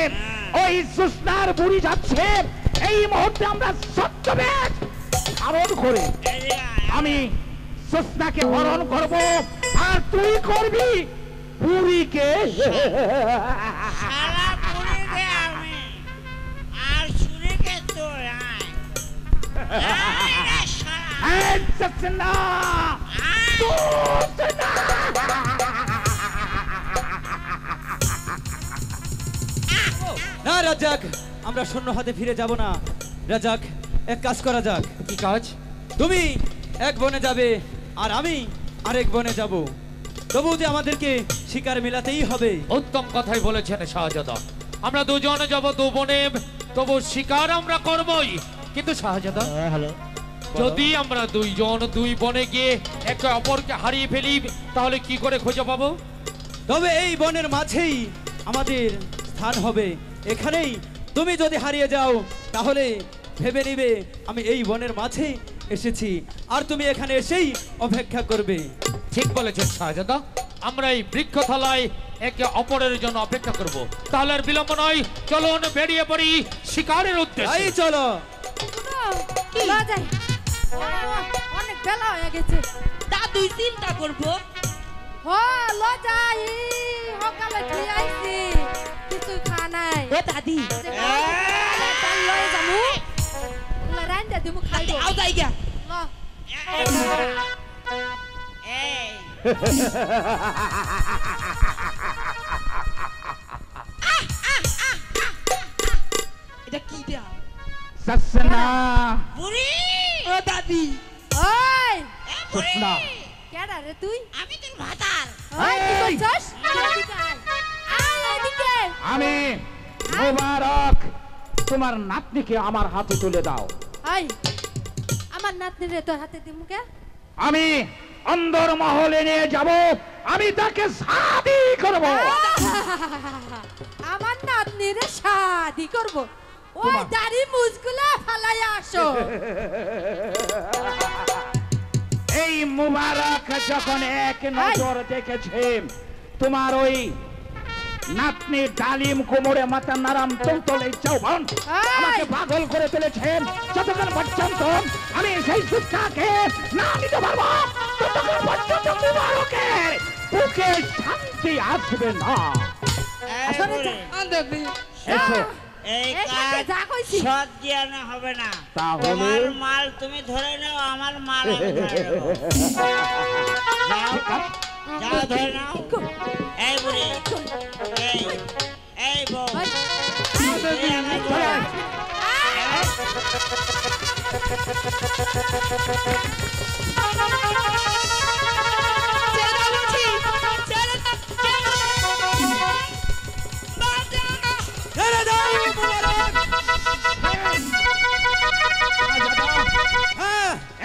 ওই সুস্নার বুড়ি যাচ্ছে এই মুহূর্তে আমরা সত্যবেদ হরণ করে আমি সুস্নাকে হরণ করব আর তুই করবি বুড়িকে না রাজাক, আমরা শূন্য হাতে ফিরে যাব না। রাজাক, এক কাজ করা যাক। কি কাজ? তুমি এক বনে যাবে আর আমি আরেক বনে যাব, তবু যে আমাদেরকে শিকার মেলাতেই হবে। উত্তম কথাই বলেছেন শাহজাদা, আমরা দুজনে যাব দু বনে, তবু শিকার আমরা করবই। কিন্তু শাহজাদা, যদি আমরা দুইজন দুই বনে গিয়ে একে অপরকে হারিয়ে ফেলি তাহলে কি করে খুঁজে পাবো? তবে এই বনের মাঝেই আমাদের স্থান হবে, এখানেই তুমি যদি হারিয়ে যাও তাহলে ভেবে নিবে আমি এই বনের মাঝে এসেছি আর তুমি এখানে এসেই অপেক্ষা করবে। ঠিক বলেছেন শাহজাদা, আমরা এই বৃক্ষতলায় একে অপরের জন্য অপেক্ষা করব। তাহলে আর বিলম্ব নয়, চলুন বেরিয়ে পড়ি শিকারের উদ্দেশ্যে। এই চলো। অনেক বেলা হয়ে গেছে, দাদুই চিন্তা করবো। লজাই সকালে খেয়ে আইছি, কিছু খা নাই। ও দাদি লয়ে যামু, রান্দা দিমু খাইবো। আও যাই গা। এটা কি দেয়া? সসনা বুড়ি। ও দাদি। ওই সসনা কেডা রে তুই? আমি তোর ভাতার। ওই কি করছস? এদিকে আয়। আয় এদিকে। আমি মোবারক, তোমার নাতনিকে আমার হাতে তুলে দাও। আয় আমার নাতনি রে তোর হাতে দিমু কে? আমি অন্দর মহলে নিয়ে যাব, আমি তাকে শাদি করব। আমার নাতনি রে শাদি করব। ওই দাড়ি মুজগুলা ফালাইয়া আসো। এই মুবারক যখন এক নজর দেখেছে তোমার ওই নাতনি ডালিম কোমরে মাথা নারাম তলতলে চৌবন আমাকে পাগল করে তুলেছেন, যতক্ষণ পর্যন্ত আমি সেই সুখটাকে না নিতে পারবো ততক্ষণ পর্যন্ত মুবারকের বুকে শান্তি আসবে না। আসলে এসো। এই এই কাকে যা কইছি? সৎ জ্ঞানে হবে না। তাহলে? তোমার মাল তুমি ধরে নাও, আমার মাল আমি ধরে নেবো। যাও ধরে নাও। এই বুড়ি, এই বউ, এই আমার বউ।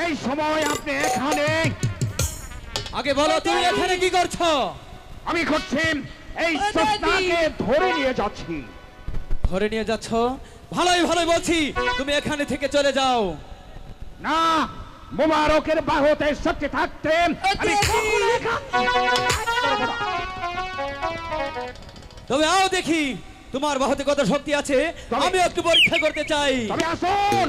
এই সময় আপনি এখানে আগে বলো তুমি এখানে কি করছো? আমি করছি এই সস্তাকে ধরে নিয়ে যাচ্ছি। ধরে নিয়ে যাচ্ছ? ভালোই ভালোই বলছি, তুমি এখানে থেকে চলে যাও। না, মোবারকের বাহুতে শক্তি থাকতে আমি কখনো এখান থেকে করব না। তবে আও দেখি তোমার বাহুতে কত শক্তি আছে, আমি একটু পরীক্ষা করতে চাই। তবে আসুন।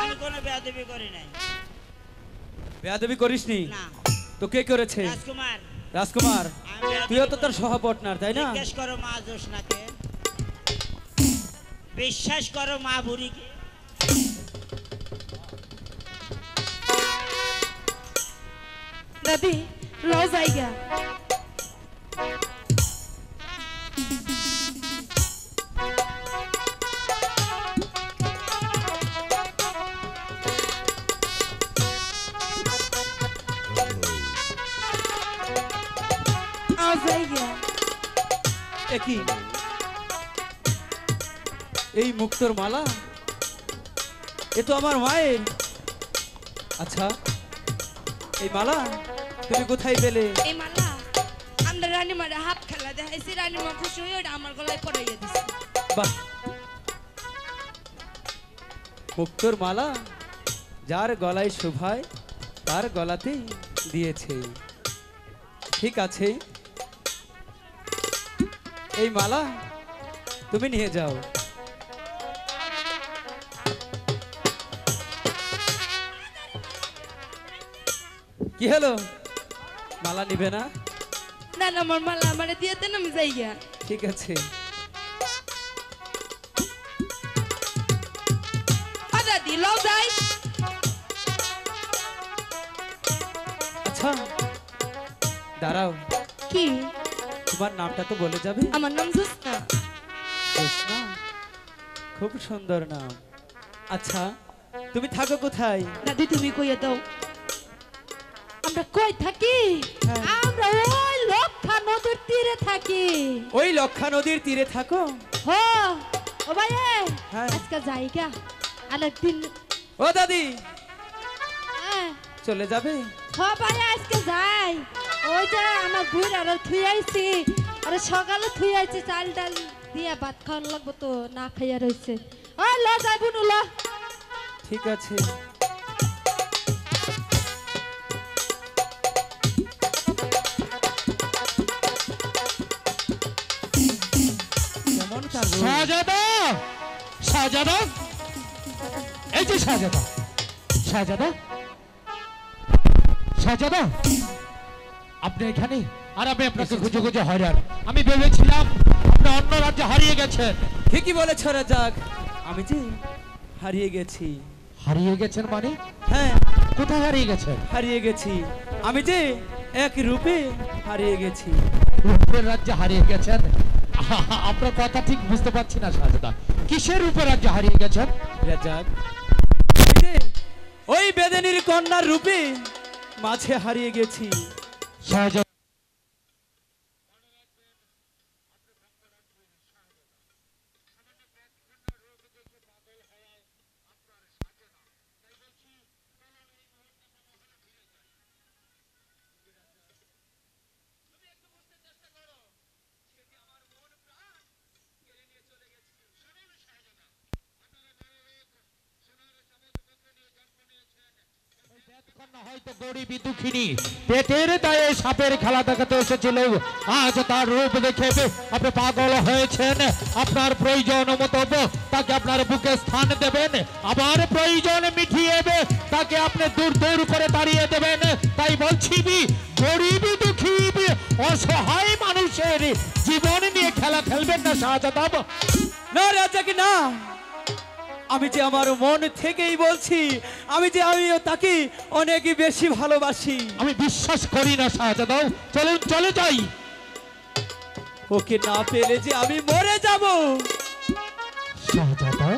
আমি কোনো বেয়াদবি করি নাই। বেয়াদবি করিসনি? না। তো কে করেছে? রাজকুমার। রাজকুমার, আমি তুইও তো তার সহপার্টনার, তাই না? জিজ্ঞেস করো মা জোসনাকে, বিশ্বাস করো মা বুড়িকে। দাদি লো জায়গা কি এই মুক্তোর মালা? এ তো আমার মায়ের। আচ্ছা, এই মালা তুমি কোথায় পেলে? এই মালা আমরা রানীমারে হাত খেলা দেখাইছি, রানীমা খুশি হয়ে ওটা আমার গলায় পরাইয়া দিছে। বাহ, মুক্তোর মালা যার গলায় শোভায় তার গলাতেই দিয়েছে। ঠিক আছে, এই মালা তুমি নিয়ে যাও। কি হলো, মালা নিবে না? না না, আমার মালা আমারে দিয়ে দেন, আমি যাই গিয়া। ঠিক আছে। দাদি লও যাই। আচ্ছা দাঁড়াও, কি তোমার নামটা তো বলে যাবে? আমার নাম জোসনা। জোসনা, খুব সুন্দর নাম। আচ্ছা তুমি থাকো কোথায়? দাদি তুমি কইয়া দাও। আমরা কই থাকি? আমরা ওই লক্ষা নদীর তীরে থাকি। ওই লক্ষা নদীর তীরে থাকো? হো ও ভাই, হ্যাঁ। আজকে যাইগা আরেকদিন। ও দাদি, হ্যাঁ চলে যাবে? হ ভাই, আজকে যাই। ওই যে আমার বুড়ি আর থুই আইছি, আরে সকালে থুই আইছি, চাল ডাল দিয়া ভাত খাওয়ান লাগবো তো, না খাইয়া রইছে। ওই ল যাই বুনু ল। ঠিক আছে। কেমন কাজ? শাহজাদা, শাহজাদা, এই যে শাহজাদা, শাহজাদা, শাহজাদা, আপনি এখানে? আর আমি আপনাকে খুঁজে খুঁজে হয়রান। আমি ভেবেছিলাম আপনি অন্য রাজ্যে হারিয়ে গেছেন। ঠিকই বলেছ রাজাক, আমি যে হারিয়ে গেছি। হারিয়ে গেছেন মানে? হ্যাঁ, কোথায় হারিয়ে গেছেন? হারিয়ে গেছি। আমি যে এক রূপে হারিয়ে গেছি। রূপের রাজ্যে হারিয়ে গেছেন? আপনার কথা ঠিক বুঝতে পারছি না শাহজাদা, কিসের রূপের রাজ্যে হারিয়ে গেছেন? রাজাক, ওই যে ওই বেদেনীর কন্যার রূপে মাঝে হারিয়ে গেছি। শাহজাদা হয়তো গরিবী দুঃখিনী পেটের দায়ে সাপের খেলা দেখাতে এসেছিল, আজ তার রূপ দেখে আপনি পাগল হয়েছেন। আপনার প্রয়োজন মতো তাকে আপনার বুকে স্থান দেবেন, আবার প্রয়োজন মিটিয়ে তাকে আপনি দূর দূর করে তাড়িয়ে দেবেন। তাই বলছি গরিবী দুঃখী অসহায় মানুষের জীবন নিয়ে খেলা খেলবেন না শাহজাদা। না রাজাক না, আমি যে আমার মন থেকেই বলছি, আমিও তাকে অনেক বেশি ভালোবাসি। আমি বিশ্বাস করি না শাহজাদা, চলুন চলে যাই। ওকে না পেলে যে আমি মরে যাব। শাহজাদা,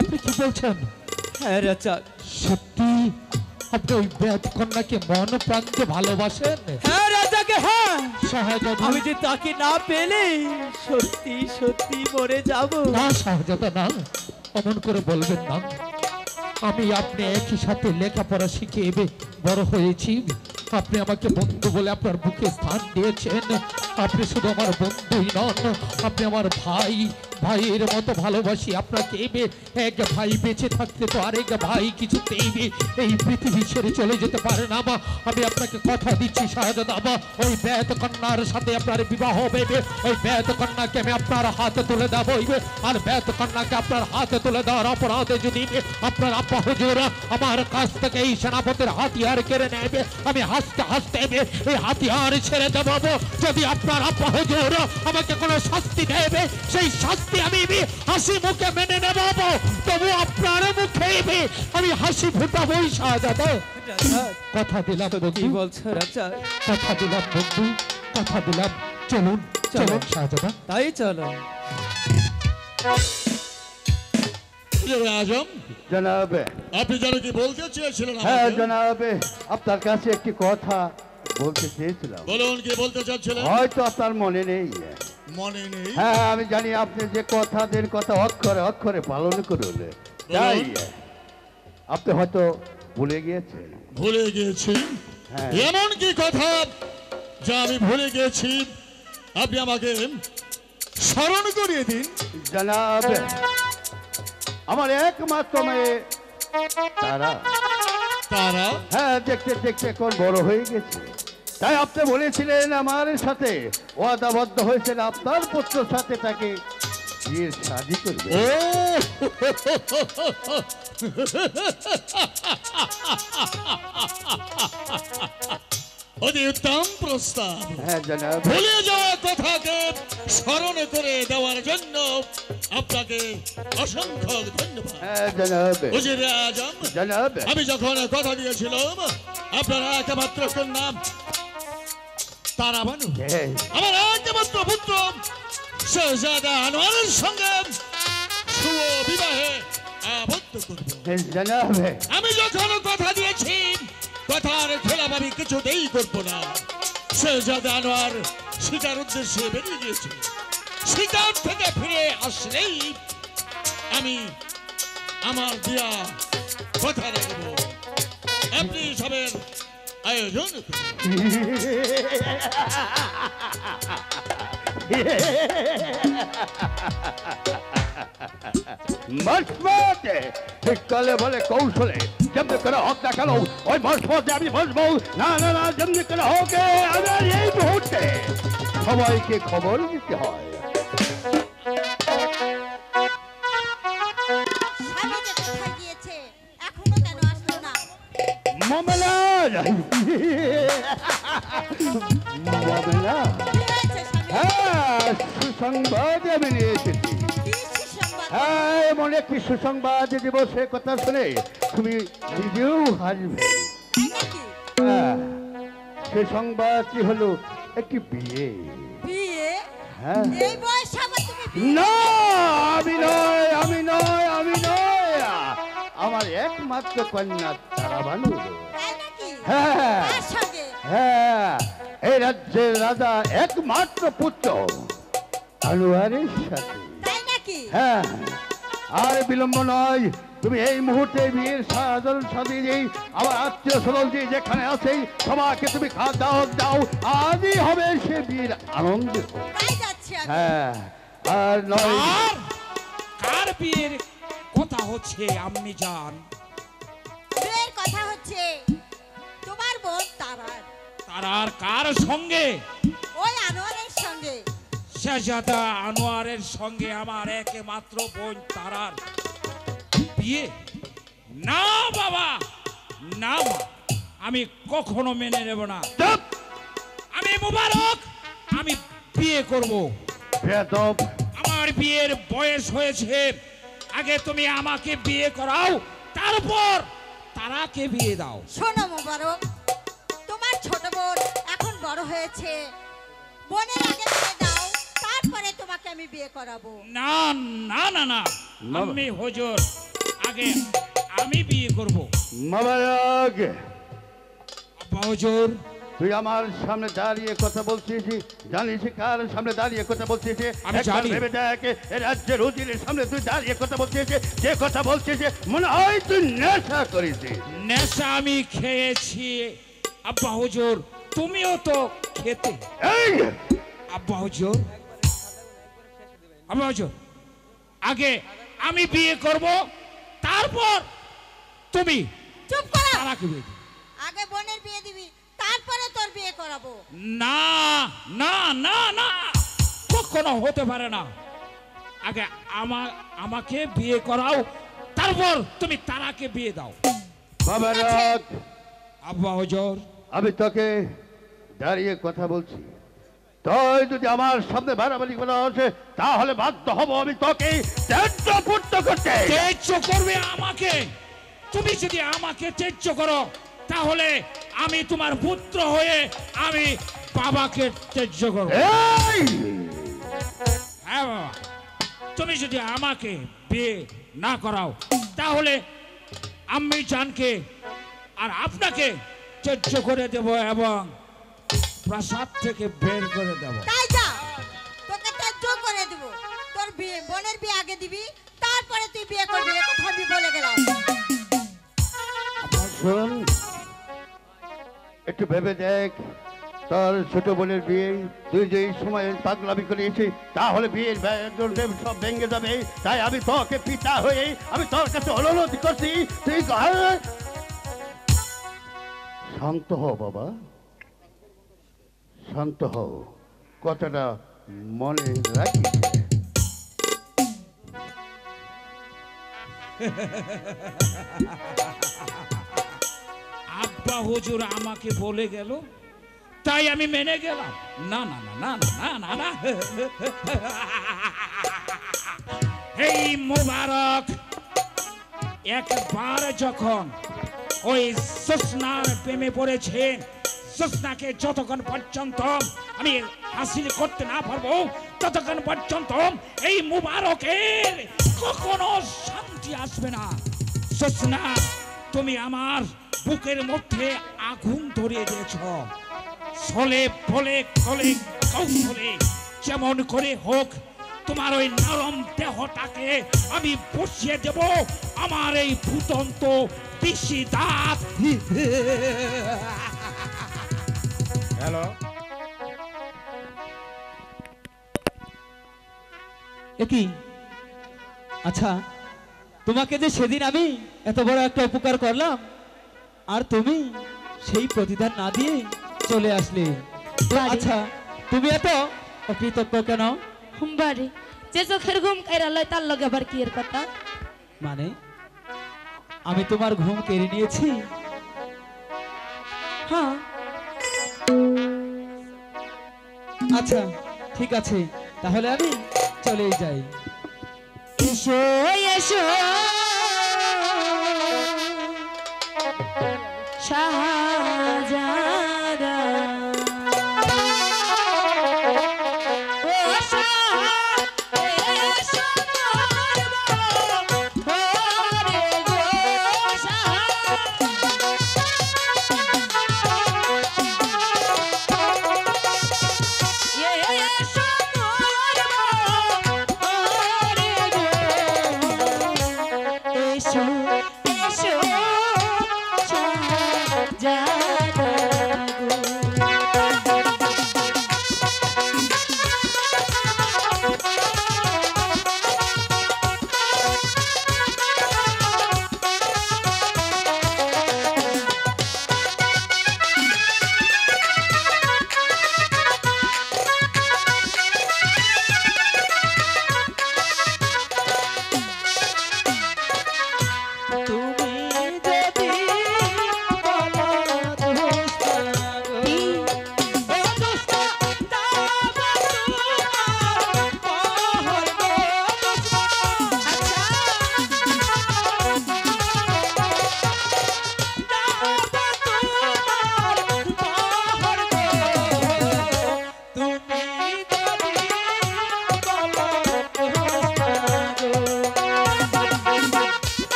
আপনি কি বলছেন? হ্যাঁ রাজাক, সত্যি আপনি ওই বেদ কন্যাকে মন প্রান্তে ভালোবাসেন? হ্যাঁ রাজাক, হ্যাঁ। শাহজাদা, আমি যে তাকে না পেলে সত্যি সত্যি মরে যাব। না শাহজাদা না, অমন করে বলবেন না। আমি আপনি একই সাথে লেখাপড়া শিখে বড় হয়েছি, আপনি আমাকে বন্ধু বলে আপনার বুকে স্থান দিয়েছেন। আপনি শুধু আমার বন্ধুই নন, আপনি আমার ভাই, ভাইয়ের মতো ভালোবাসি আপনাকে। এক ভাই বেঁচে থাকতে তো আরেক ভাই কিছুতেই এই পৃথিবী ছেড়ে চলে যেতে পারে না। আমি আপনাকে কথা দিচ্ছি শাহজাদা, ওই বেদ কন্যার সাথে আপনার বিবাহ হবে। ওই বেদ কন্যাকে আমি আপনার হাতে তুলে দেবো, আর বেদ কন্যাকে আপনার হাতে তুলে দেওয়ার অপরাধে যদি আপনার আব্বা হুজুর আমার কাছ থেকে এই সেনাপতির হাতিয়ার কেড়ে নেবে, আমি হাসতে হাসতে এই হাতিয়ার ছেড়ে দেবো। যদি আপনার আব্বা হুজুর আমাকে কোনো শাস্তি দেবে, সেই শাস্তি আমি হাসি মুখে মেনে নেব, তবু আপনার মুখে আমি হাসি ফুটাবই শাহজাদা। কথা দিলাম বন্ধু, বলছো রাজাক? কথা দিলাম বন্ধু, কথা দিলাম। চলুন চলুন শাহজাদা, তাই চলো। আজম জনাব, আপনি যেন কি বলতে চেয়েছিলেন? হ্যাঁ জনাব, আপনার কাছে একটি কথা বলতে চেয়েছিলাম। বলুন, কি বলতে চাচ্ছিলেন? হয়তো আপনার মনে নেই। মনে নেই? হ্যাঁ আমি জানি আপনি যে কথা দেন কথা অক্ষরে অক্ষরে পালন করুন, তাই আপনি হয়তো ভুলে গিয়েছেন। ভুলে গিয়েছি? হ্যাঁ। এমন কি কথা যা আমি ভুলে গেছি আপনি আমাকে স্মরণ করিয়ে দিন। জনাব, আমার একমাত্র মেয়ে তারা, হ্যাঁ দেখতে দেখতে এখন বড় হয়ে গেছে। তাই আপনি বলেছিলেন আমার সাথে ওয়াদাবদ্ধ হয়েছেন আপনার পুত্রের সাথে তাকে বিয়ের শাদী করবে। অতি উত্তম প্রস্তাব। হ্যাঁ জনাব, ভুলে যাওয়া কথাকে স্মরণ করে দেওয়ার জন্য আপনাকে অসংখ্য ধন্যবাদ। হ্যাঁ জনাব। উজিরে আজম জনাব, আমি যখন কথা দিয়েছিলাম আপনার একমাত্র কন্যা তারাবানু, আমার একমাত্র পুত্র শেহজাদা আনোয়ারের সঙ্গে শুভ বিবাহে আবদ্ধ করব। জনাব, আমি যখন কথা দিয়েছি কথার খেলাপ আমি কিছুতেই করব না। শেহজাদা আনোয়ার শিকার উদ্দেশ্যে বেরিয়ে গিয়েছিল, শিকার থেকে ফিরে আসলেই আমি আমার দিয়া কথা রাখব। আপনি সবের আয়োজন শীতকালে বলে কৌশলে যেমনি করে হোক না কেন ওই মসমতে আমি বসবো। না না না, যেমনি করে হোক আমার এই মুহূর্তে সবাইকে খবর দিতে হয়। হ্যাঁ, সুসংবাদ আমি নিয়ে এসেছি। হ্যাঁ, এমন একটি সুসংবাদ দিব সে কথা শুনে তুমি নিজেও হাসবে। সে সংবাদটি হলো একটি বিয়ে। বিয়ে? হ্যাঁ। এই বয়সে আবার তুমি বিয়ে? না, আমি নয়, আমি নয়, আমি নয়। আমার একমাত্র কন্যা তারাবানু। তাই নাকি? হ্যাঁ কার সঙ্গে? হ্যাঁ, এই রাজ্যের রাজা একমাত্র পুত্র আনোয়ারের সাথে। তাই নাকি? হ্যাঁ, আর বিলম্ব নয়, তুমি এই মুহূর্তে বিয়ের সাধারণ সাথে যেই আমার আত্মীয় স্বজন যে যেখানে আছে সবাইকে তুমি খাওয়া দাও দাও, আজই হবে সে বিয়ের আনন্দ। তাই যাচ্ছি আমি। হ্যাঁ, আর নয় কার বিয়ের কথা হচ্ছে আম্মি জান? বিয়ের কথা হচ্ছে তোমার বোন তারার। তারার কার সঙ্গে? ওই আনোয়ারের সঙ্গে। শাহজাদা আনোয়ারের সঙ্গে আমার একমাত্র বোন তারার বিয়ে? না বাবা, না মা, আমি কখনো মেনে নেব না। আমি মুবারক, আমি বিয়ে করব। আমার বিয়ের বয়স হয়েছে, আগে তুমি আমাকে বিয়ে করাও, তারপর তারাকে বিয়ে দাও। শোনো মোবারক, তোমার ছোট বোন এখন বড় হয়েছে, বোনের আগে বিয়ে দাও, তারপরে তোমাকে আমি বিয়ে করাবো। না না না না, আমি হুজুর, আগে আমি বিয়ে করব। মোবারক, আব্বা হুজুর, তুই আমার সামনে দাঁড়িয়ে কথা বলছিস, জানিস কার সামনে দাঁড়িয়ে কথা বলছিস? আমি জানি। ভেবে দেখ, এই রাজ্যের উজিরের সামনে তুই দাঁড়িয়ে কথা বলছিস, যে কথা বলছিস মনে হয় তুই নেশা করেছিস। নেশা আমি খেয়েছি আব্বা হুজুর, তুমিও তো খেতে। এই আব্বা হুজুর, আব্বা হুজুর, আগে আমি বিয়ে করব, তারপর তুমি। চুপ করো। তারাকে বিয়ে দিবে। আগে বোনের বিয়ে দিবি, তারপরে তোর বিয়ে করাবো। না না না না, কখনো হতে পারে না। আগে আমাকে বিয়ে করাও, তারপর তুমি তারাকে বিয়ে দাও। মোবারক, আব্বা হুজুর, আমি তোকে দাঁড়িয়ে কথা বলছি, তুই যদি আমার সামনে বাড়াবাড়ি করা হচ্ছে তাহলে বাধ্য হব আমি তোকে ত্যায্য পুত্র করতে। ত্যায্য করবে আমাকে? তুমি যদি আমাকে ত্যায্য করো, তাহলে আমি তোমার পুত্র হয়ে আমি বাবাকে ত্যায্য করব। হ্যাঁ বাবা, তুমি যদি আমাকে বিয়ে না করাও, তাহলে আমি জানকে আর আপনাকে ত্যায্য করে দেব এবং প্রাসাদ থেকে বের করে দেব। তাই যা, তোকে ত্যায্য করে দেব। তোর বিয়ে, বোনের বিয়ে আগে দিবি, তারপরে তুই বিয়ে করবি, এ কথা আমি বলে গেলাম। শোন, একটু ভেবে দেখ, তোর ছোট বোনের বিয়ে তুই যে সময় পাগলামি করিয়েছিস, তাহলে বিয়ের সব ভেঙে যাবে। তাই আমি তোকে পিতা হয়ে আমি তোর কাছে অনুরোধ করছি, তুই শান্ত হও বাবা, শান্ত হও, কথাটা মনে রাখি। আব্বা হুজুর আমাকে বলে গেল, তাই আমি মেনে গেলাম। না না না না না না না, এই মুবারক একবার যখন ওই সুসনার প্রেমে পড়েছে, সুসনাকে যতক্ষণ পর্যন্ত আমি হাসিল করতে না পারবো, ততক্ষণ পর্যন্ত এই মুবারকের কখনো শান্তি আসবে না। সুসনা, তুমি আমার বুকের মধ্যে আগুন ধরিয়ে দিয়েছ। ছলে বলে কলে কৌশলে যেমন করে হোক তোমার ওই নরম দেহটাকে আমি বসিয়ে দেব আমার এই ফুটন্ত পিসি দাঁত। হ্যালো, কি? আচ্ছা, তোমাকে যে সেদিন আমি এত বড় একটা উপকার করলাম, আর তুমি সেই প্রতিদান না দিয়ে চলে আসলে। আচ্ছা, তুমি এত অকৃতজ্ঞ কেন? বাড়ি যে চোখের ঘুম কাইরা লয় তার লগে আবার কি এর কথা? মানে আমি তোমার ঘুম কেড়ে নিয়েছি? হ্যাঁ। আচ্ছা, ঠিক আছে, তাহলে আমি চলেই যাই। এসো এসো শাহজাদা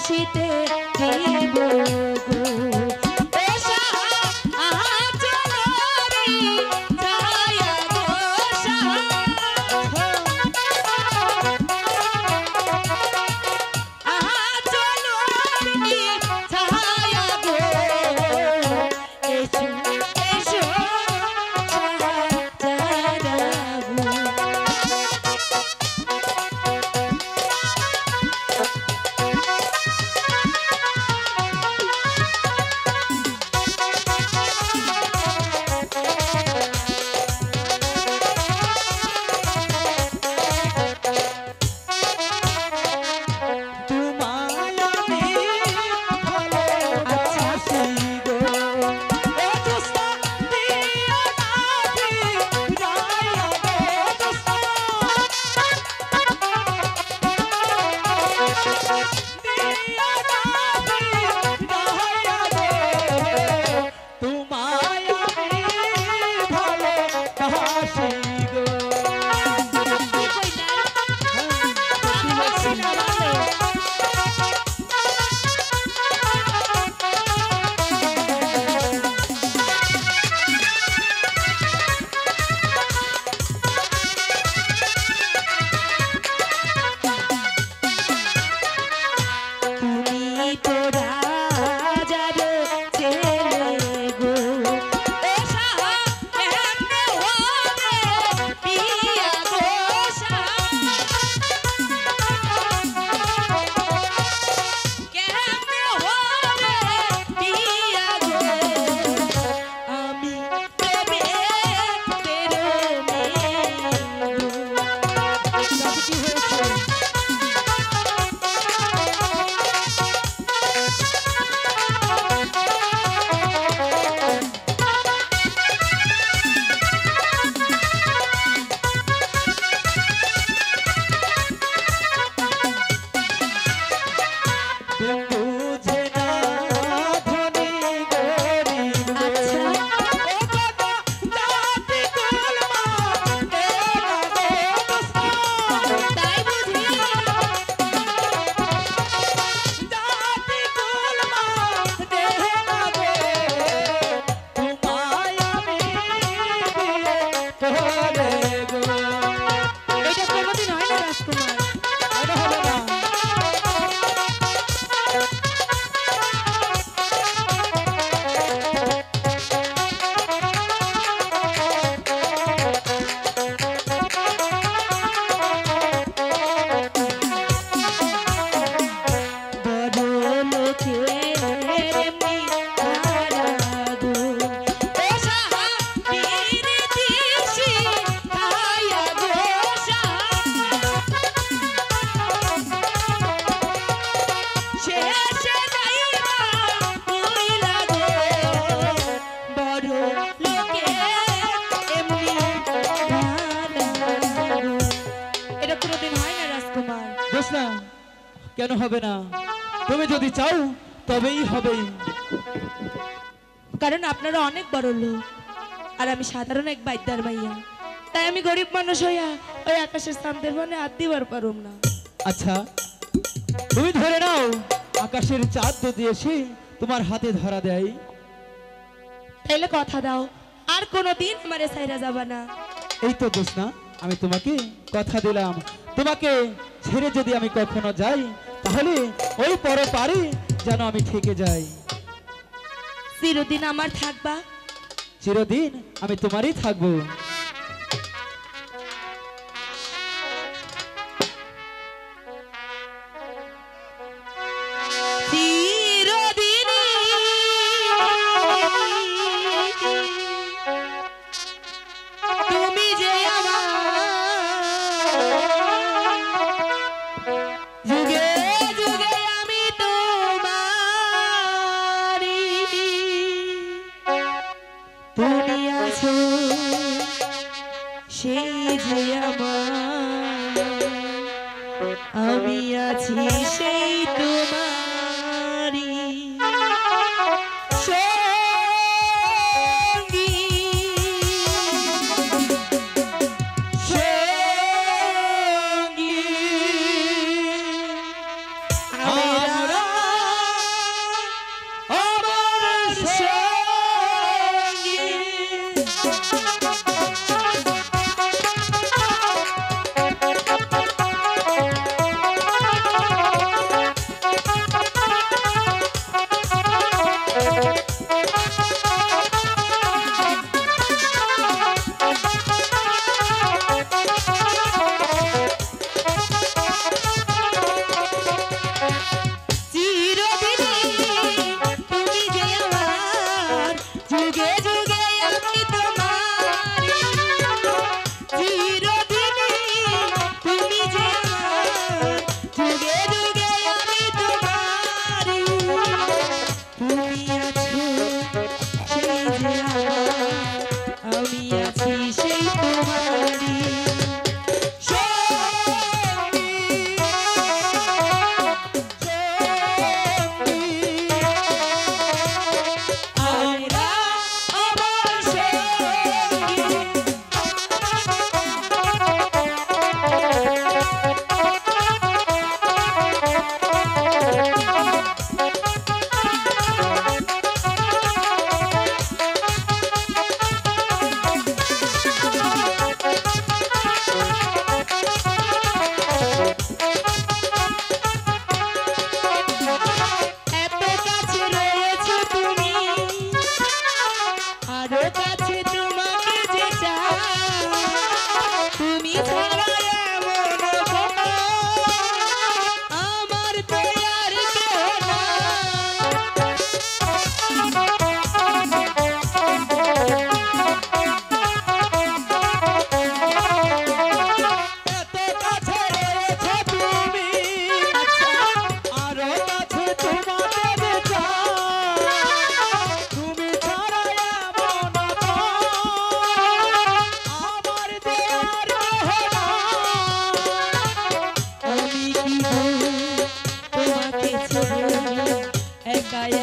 খুশিতে দিব গো ও সাহা আহা চলো রে ছায়া গো সাহা আহা চলো রে ছায়া গো এসো এসো কেন হবে না? তুমি যদি চাও তবেই হবে। কারণ আপনারা অনেক বড় লোক আর আমি সাধারণ এক বাইদার মাইয়া, তাই আমি গরিব মানুষ হইয়া ওই আকাশের চাঁদের বনে হাত দিবার পারুম না। আচ্ছা তুমি ধরে নাও, আকাশের চাঁদ যদি এসে তোমার হাতে ধরা দেয়, তাইলে কথা দাও আর কোনোদিন আমারে ছাইরা যাবা না। এই তো জোসনা, আমি তোমাকে কথা দিলাম, তোমাকে ছেড়ে যদি আমি কখনো যাই তাহলে ওই পরে পারে যেন আমি থেকে যাই। চিরদিন আমার থাকবা? চিরদিন আমি তোমারই থাকবো। তুমি যে আমার যুগে যুগে আমি তোমারি, তুমি আছো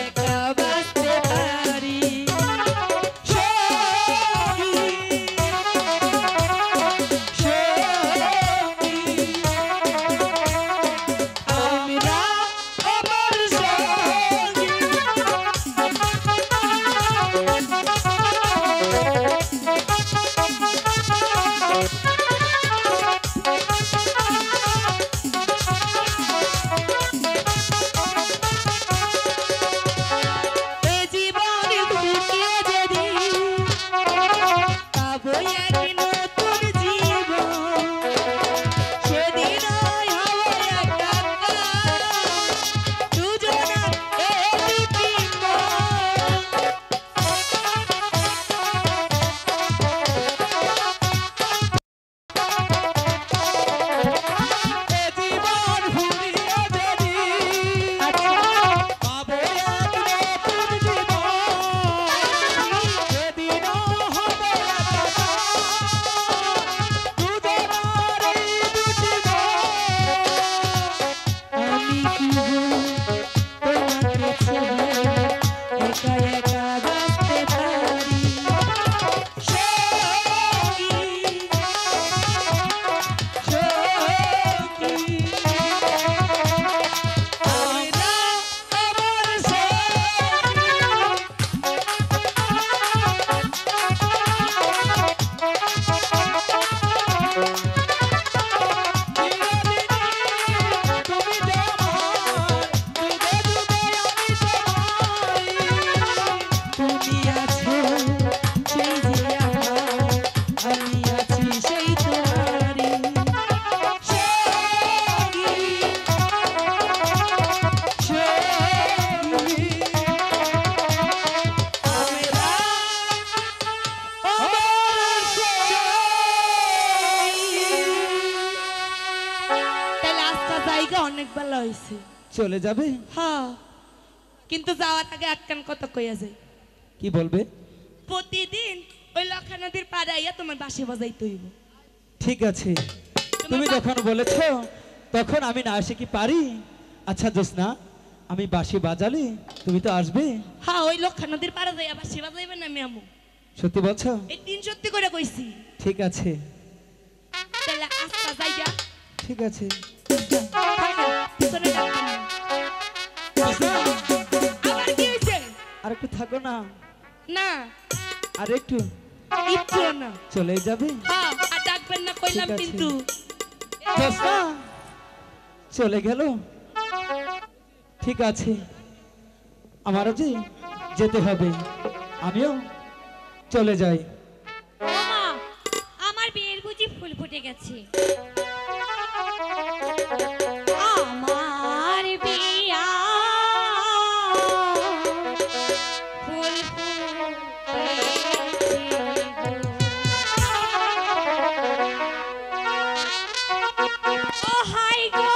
একা বাঁচতে পারি চলে যাবে? হ্যাঁ, কিন্তু যাওয়ার আগে একখান কথা কইয়া যাই। কি বলবে? প্রতিদিন ওই লক্ষা নদীর পাড়ে আইয়া তোমার বাঁশি বাজাইতে হইব। ঠিক আছে, তুমি যখন বলেছো তখন আমি না আসে কি পারি? আচ্ছা জোসনা, আমি বাঁশি বাজালে তুমি তো আসবে? হ্যাঁ, ওই লক্ষা নদীর পাড়ে যাইয়া বাঁশি বাজাইবে না আমি আমু। সত্যি বলছো? এই দিন সত্যি করে কইছি। ঠিক আছে, তাহলে আস্তা যাইয়া। ঠিক আছে। আবার কি হইছে? আর একটু থাকো না। না, আর একটু ইচ্ছো না। চলে যাবে? হ্যাঁ, আর ডাকবেন না কইলাম ঠিক আছে। কিন্তু। জোসনা চলে গেল? ঠিক আছে, আমারও যে যেতে হবে, আমিও চলে যাই। ওমা, আমার বিয়ের বুঝি ফুল ফুটে গেছে। আমার বিয়া ফুল ফুটেছে গো। ও হাই গো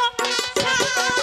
শাহজাহান,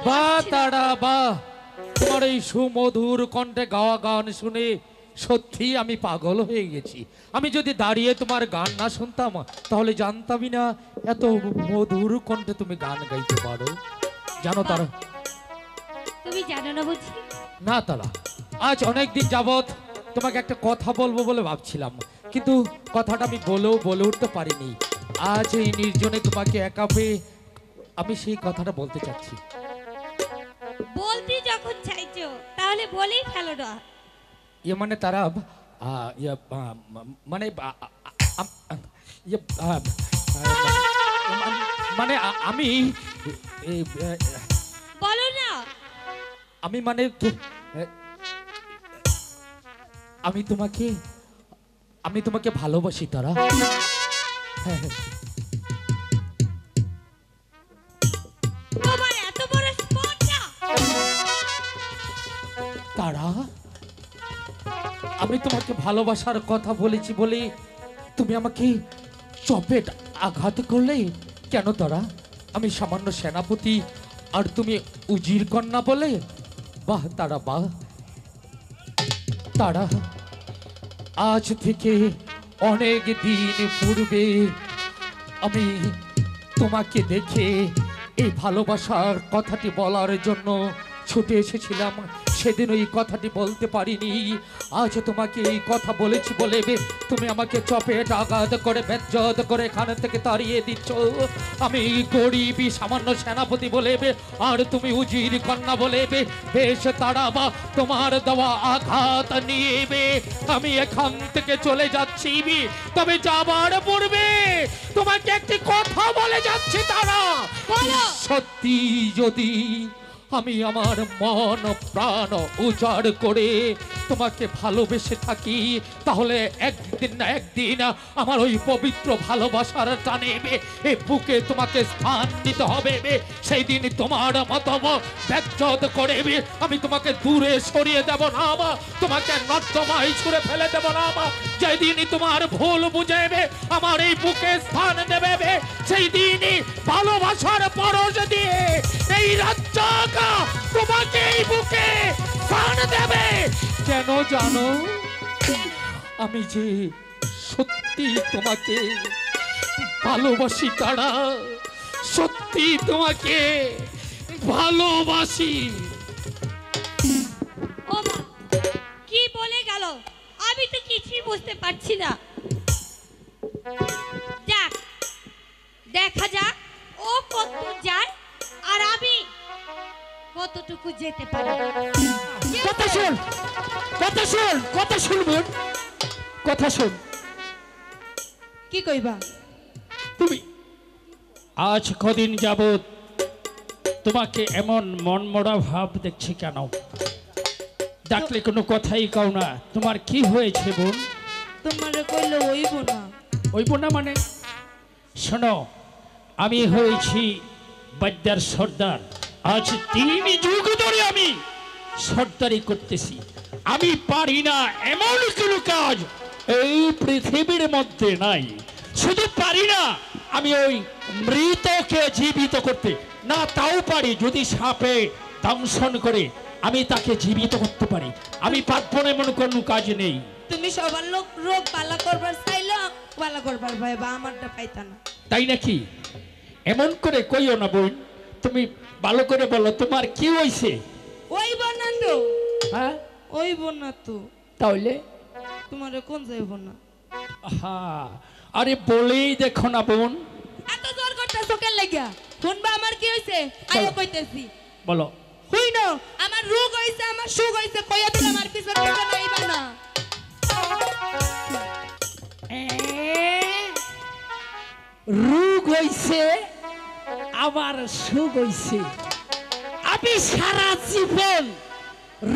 বাহ তারা বাহ, তোমার এই সুমধুর কণ্ঠে গাওয়া গান শুনে সত্যি আমি পাগল হয়ে গেছি। আমি যদি দাঁড়িয়ে তোমার গান না শুনতাম তাহলে জানতামই না এত মধুর কণ্ঠে তুমি গান গাইতে পারো। জানো তারা? তুমি জানো না বুঝি? না তারা, আজ অনেক দিন যাবত তোমাকে একটা কথা বলবো বলে ভাবছিলাম, কিন্তু কথাটা আমি বলে উঠতে পারিনি। আজ এই নির্জনে তোমাকে একা পেয়ে আমি সেই কথাটা বলতে চাচ্ছি। বলতে যখন চাইছো তাহলে বলেই ফেলো না। ইয়ে মানে তারা মানে মানে আমি বলো না। আমি মানে আমি তোমাকে ভালোবাসি তারা। তোমার এত বড় স্পর্ধা! তারা, আমি তোমাকে ভালোবাসার কথা বলেছি বলে তুমি আমাকে চপেট আঘাত করলে কেন তারা? আমি সামান্য সেনাপতি আর তুমি উজির কন্যা বলে? বাহ তারা বাহ। তারা, আজ থেকে অনেক দিন পূর্বে আমি তোমাকে দেখে এই ভালোবাসার কথাটি বলার জন্য ছুটে এসেছিলাম। সেদিন ওই কথাটি বলতে পারিনি। আজ তোমাকে এই কথা বলেছি বলে তুমি আমাকে চপেট আঘাত করে বেজ্জত করে এখান থেকে তাড়িয়ে দিচ্ছ। আমি গরিবই সামান্য সেনাপতি বলে আর তুমি উজির কন্যা বলে বেশ তারা বা তোমার দেওয়া আঘাত নিয়ে আমি এখান থেকে চলে যাচ্ছি। তবে যাবার পূর্বে তোমাকে একটি কথা বলে যাচ্ছি তারা। সত্যি যদি আমি আমার মন প্রাণ উজাড় করে তোমাকে ভালোবেসে থাকি তাহলে একদিন না একদিন আমার ওই পবিত্র ভালোবাসার টানে এই বুকে তোমাকে স্থান দিতে হবে। সেই দিন তোমার মতম বেজ্জত করে আমি তোমাকে দূরে সরিয়ে দেব না, তোমাকে নর্দমায় ছুঁড়ে ফেলে দেব না। যেদিন তোমার ভুল বুঝেবে আমার এই বুকে স্থান দেবে সেই দিনই ভালোবাসার পরশ দিয়ে এই রাজ্য তোমাকে এই বুকে স্থান দেবে। কেন জানো? আমি যে সত্যি তোমাকে ভালোবাসি তারা, সত্যি তোমাকে ভালোবাসি। ও মা, কি বলে গেল? আমি তো কিছুই বুঝতে পারছি না। যাক, দেখা যাক ও কত যায় আর আমি কতটুকু যেতে পারি। কথা শোন, কথা শোন, কথা শুনবেন, কথা শোন। কি কইবা? তুমি আজ কদিন যাবত তোমাকে এমন মনমরা ভাব দেখছি কেন? ডাকলে কোনো কথাই কও না। তোমার কি হয়েছে বোন? তোমারে কইলে হইব না। হইব না মানে? শোনো, আমি হয়েছি বাদ্যার সর্দার। আজ 3 যুগ ধরে আমি সর্দারি করতেছি। আমি পারি না এমন কোনো কাজ এই পৃথিবীর মধ্যে নাই। শুধু পারি না আমি ওই মৃতকে জীবিত করতে, না তাও পারি যদি সাপে দংশন করে আমি তাকে জীবিত করতে পারি। আমি পারবো না এমন কোনো কাজ নেই। তুমি সবার রোগ পালা করবার চাইলো পালা করবার ভাই বা আমারটা পাইতা না। তাই নাকি? এমন করে কইও না বোন, তুমি ভালো করে বলো তোমার কি হইছে? ওইব না তো। হ্যাঁ, ওইব না তো। তাহলে তোমারে কোন যাইব না? হ্যাঁ, আরে বলেই দেখো না বোন। এত জোর করতেছো কেন লাগিয়া? শুনবা আমার কি হইছে? আইও কইতেছি। বলো। হই না, আমার রোগ হইছে, আমার সুখ হইছে, কইয়া দিলাম আর পিছন পিছন আইবা না। রোগ হইছে আবার সুখ হইছে। আমি সারা জীবন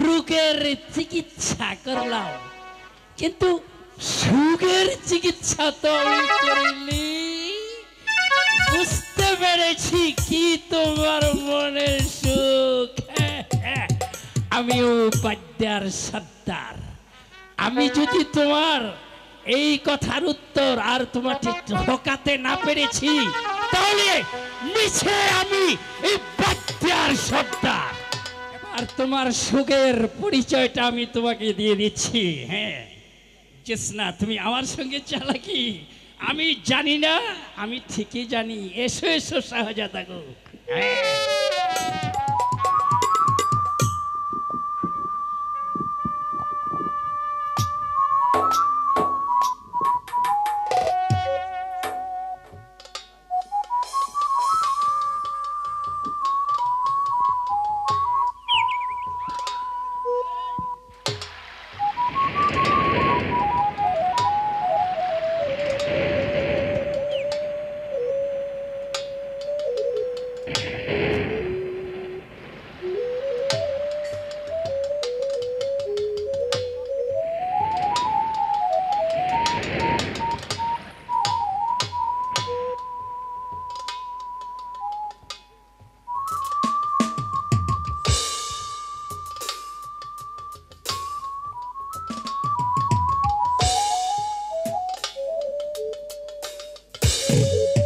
রোগের চিকিৎসা করলাম, কিন্তু সুখের চিকিৎসা তো আমি করিনি। বুঝতে পেরেছি কি তোমার মনের সুখ। আমিও বাদ্যার সর্দার। আমি যদি তোমার এই কথার উত্তর আর তোমাকে ঠকাতে না পেরেছি তাহলে নিচে আমি এই বাদ্যার আমার সর্দার। আর তোমার সুখের পরিচয়টা আমি তোমাকে দিয়ে দিচ্ছি। হ্যাঁ জেসনা, তুমি আমার সঙ্গে চালাকি আমি জানি না, আমি ঠিকই জানি। এসো এসো শাহজাদা গো।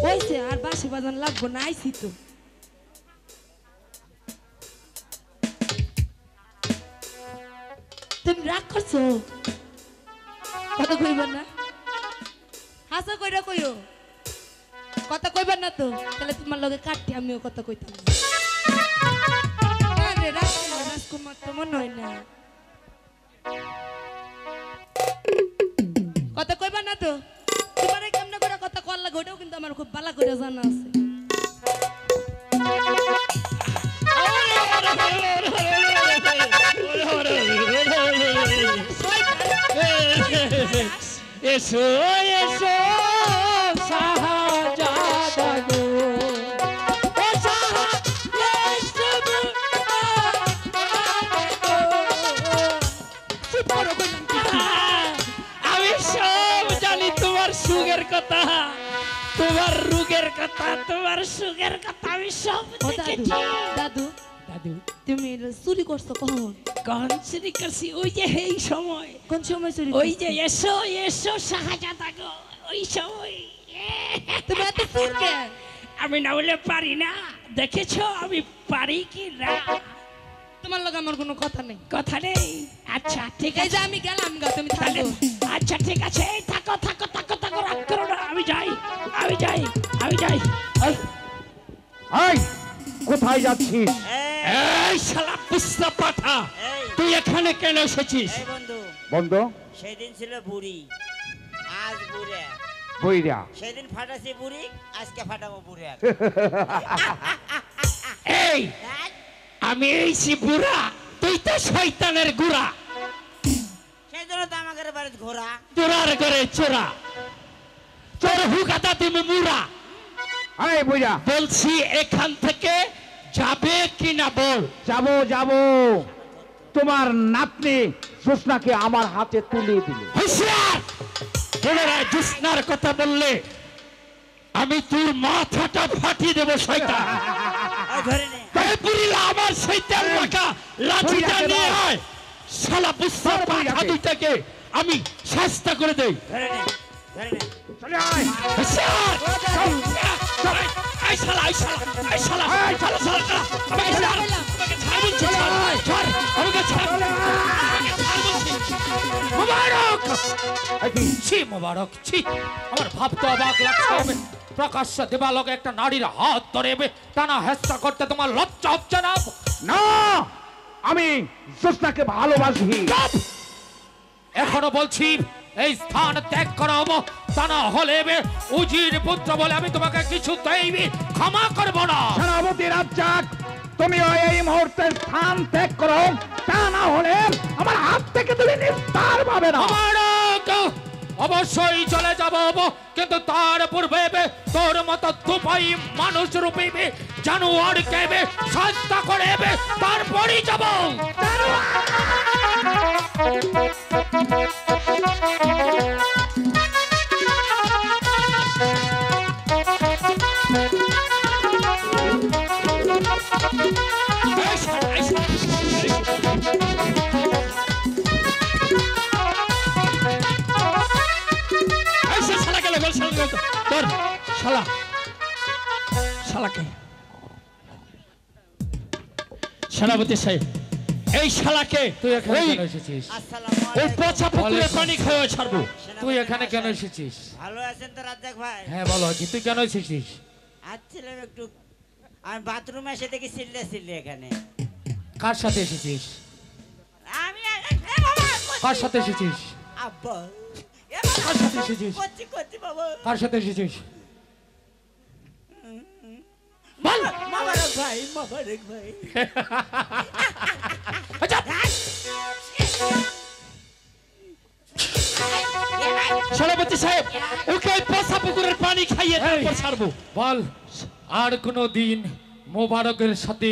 ওইছে আর বাসি বাজান লাগবো না, আইছি তো। তুমি রাগ করছো? কথা কইবার না? হাসা কইরা কইও। কথা কইবার না তো, তাহলে তোমার লগে কাটতে আমিও কথা কইতাম না। আরে রাজকুমার তো মনে হয় না। কথা কইবার না তো? তোমারে কেমনে করে কথা কল লাগে ওটাও কিন্তু আমার খুব ভালো করে জানা আছে। এসো এসো শাহজাদা গো, ও আমি সব জানি তোমার সুখের কথা, তোমার রোগের কথা, তোমার সুখের কথা আমি সব দেখেছি। দাদু দাদু তুমি চুরি করছো কখন? কোন চুরি করছি? ওই যে এই সময়। কোন সময় চুরি? ওই যে এসো এসো শাহজাদা গো, ওই সময়। তুমি এত চুর কেন? আমি না বলে পারি না, দেখেছো আমি পারি কি না? তোমার লগে আমার কোনো কথা নেই। কথা নেই? আচ্ছা ঠিক আছে, এই যে আমি গেলাম গা, তুমি থাকো। আচ্ছা ঠিক আছে, এই থাকো থাকো থাকো থাকো, রাগ করো না, আমি যাই আমি যাই আমি যাই। এই কোথায় যাচ্ছিস? এই শালা পুস্তা পাঠা, তুই এখানে কেন এসেছিস? বন্ধু সেদিন ছিল বুড়ি, আজ বুড়ে। বইরা সেদিন ফাটাছি বুড়ি, আজকে ফাটাবো বুড়ে। এই আমি এই বুড়া, তুই তো শয়তানের গুড়া। সেই জন্য তো আমাদের বাড়িতে ঘোরা, চোরার ঘরে চোরা, চোর হুকাতা তুমি মুরা। আরে বইরা বলছি এখান থেকে যাবে কি না বল? যাবো যাবো। তোমার নাতনি জোসনাকে আমার হাতে তুলে দিলে। হুঁশিয়ার! পুনরায় জোসনার কথা বললে আমি তোর মাথাটা ফাটিয়ে দেবো শয়তান। তাই পুরিলা আমার শয়তান রাখা লাঠিটা নিয়ে আয়। শালা বুঝতে পাঠা দুইটাকে আমি শাস্তা করে দেই। চলে আয়। হুঁশিয়ার! এই শালা এই শালা এই শালা এই শালা শালা শালা আমাকে ছাড়, আমাকে ছাড় বলছি, ছাড় আমাকে ছাড়, আমাকে ছাড় বলছি। মুবারক! ছি মুবারক ছি, আমার ভাবতে অবাক লাগছে। প্রকাশ্য দেবালকে একটা নারীর হাত ধরে টানা হেস্তা করতে তোমার লজ্জা হচ্ছে না? না, আমি জোসনাকে ভালোবাসি। এখনো বলছি এই স্থান ত্যাগ করা হবো, তা না হলে উজির পুত্র বলে আমি তোমাকে কিছুতেই ক্ষমা করবো না। সেনাপতি রাজ্জাক, তুমি এই মুহূর্তে স্থান ত্যাগ করো, তা না হলে আমার হাত থেকে তুমি নিস্তার পাবে না। অবশ্যই চলে যাব, কিন্তু তার পূর্বে তোর মতো দুপাই মানুষ রূপে জানোয়ার কেবে শাস্তা করে তারপরই যাব। শালাকে সেনাপতি সাহেব, এই শালাকে তুই এখানে ওই কেন এসেছিস? ওই পচা পুকুরে পানি খাওয়া ছাড়বো। তুই এখানে কেন এসেছিস? ভালো আছেন তো রাজ্জাক ভাই? হ্যাঁ ভালো আছি, তুই কেন এসেছিস? আসছিলাম একটু, আমি বাথরুমে এসে দেখি চিল্লে এখানে। কার সাথে এসেছিস? আমি এ বাবা, কার সাথে এসেছিস? আব্বা এ কার সাথে এসেছিস? করছি বাবা। কার সাথে এসেছিস? বল। মাবারক ভাই, মাবারক ভাই। সেনাপতি সাহেব, ওকে ওই পচা পুকুরের পানি খাইয়ে তারপর ছাড়বো। বল, আর কোনো দিন মোবারকের সাথে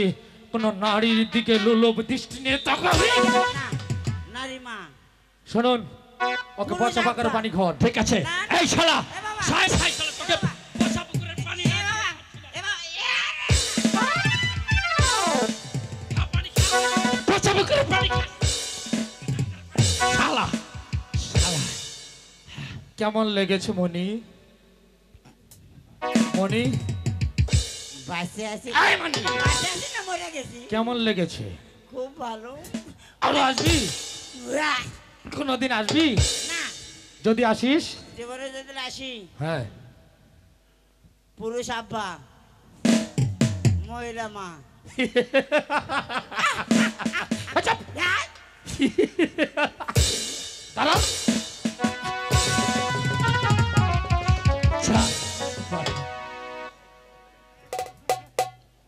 কোনো নারীর দিকে লোলভ দৃষ্টি নিয়ে তাকাবি? নারী মা। শুনুন, ওকে পচা পাকার পানি খাওয়ান। ঠিক আছে। এই শালা, এ বাবা, সাহেব সাহেব, শালা তোকে পচা পুকুরের পানি এ বাবা, এ বাবা, পচা পুকুরের পানি খা। শালা, শালা। কেমন লেগেছে মনি? মনি, বাসে আছি। এই মানে বাসে আছি না মরে গেছি? কেমন লেগেছে? খুব ভালো। আরো আসবি? উয়া, কোনদিন আসবি? না, যদি আসিস? জীবনে যদি আসি, হ্যাঁ। পুরুষ আব্বা, মহিলা মা। আচ্ছা, দাঁড়া।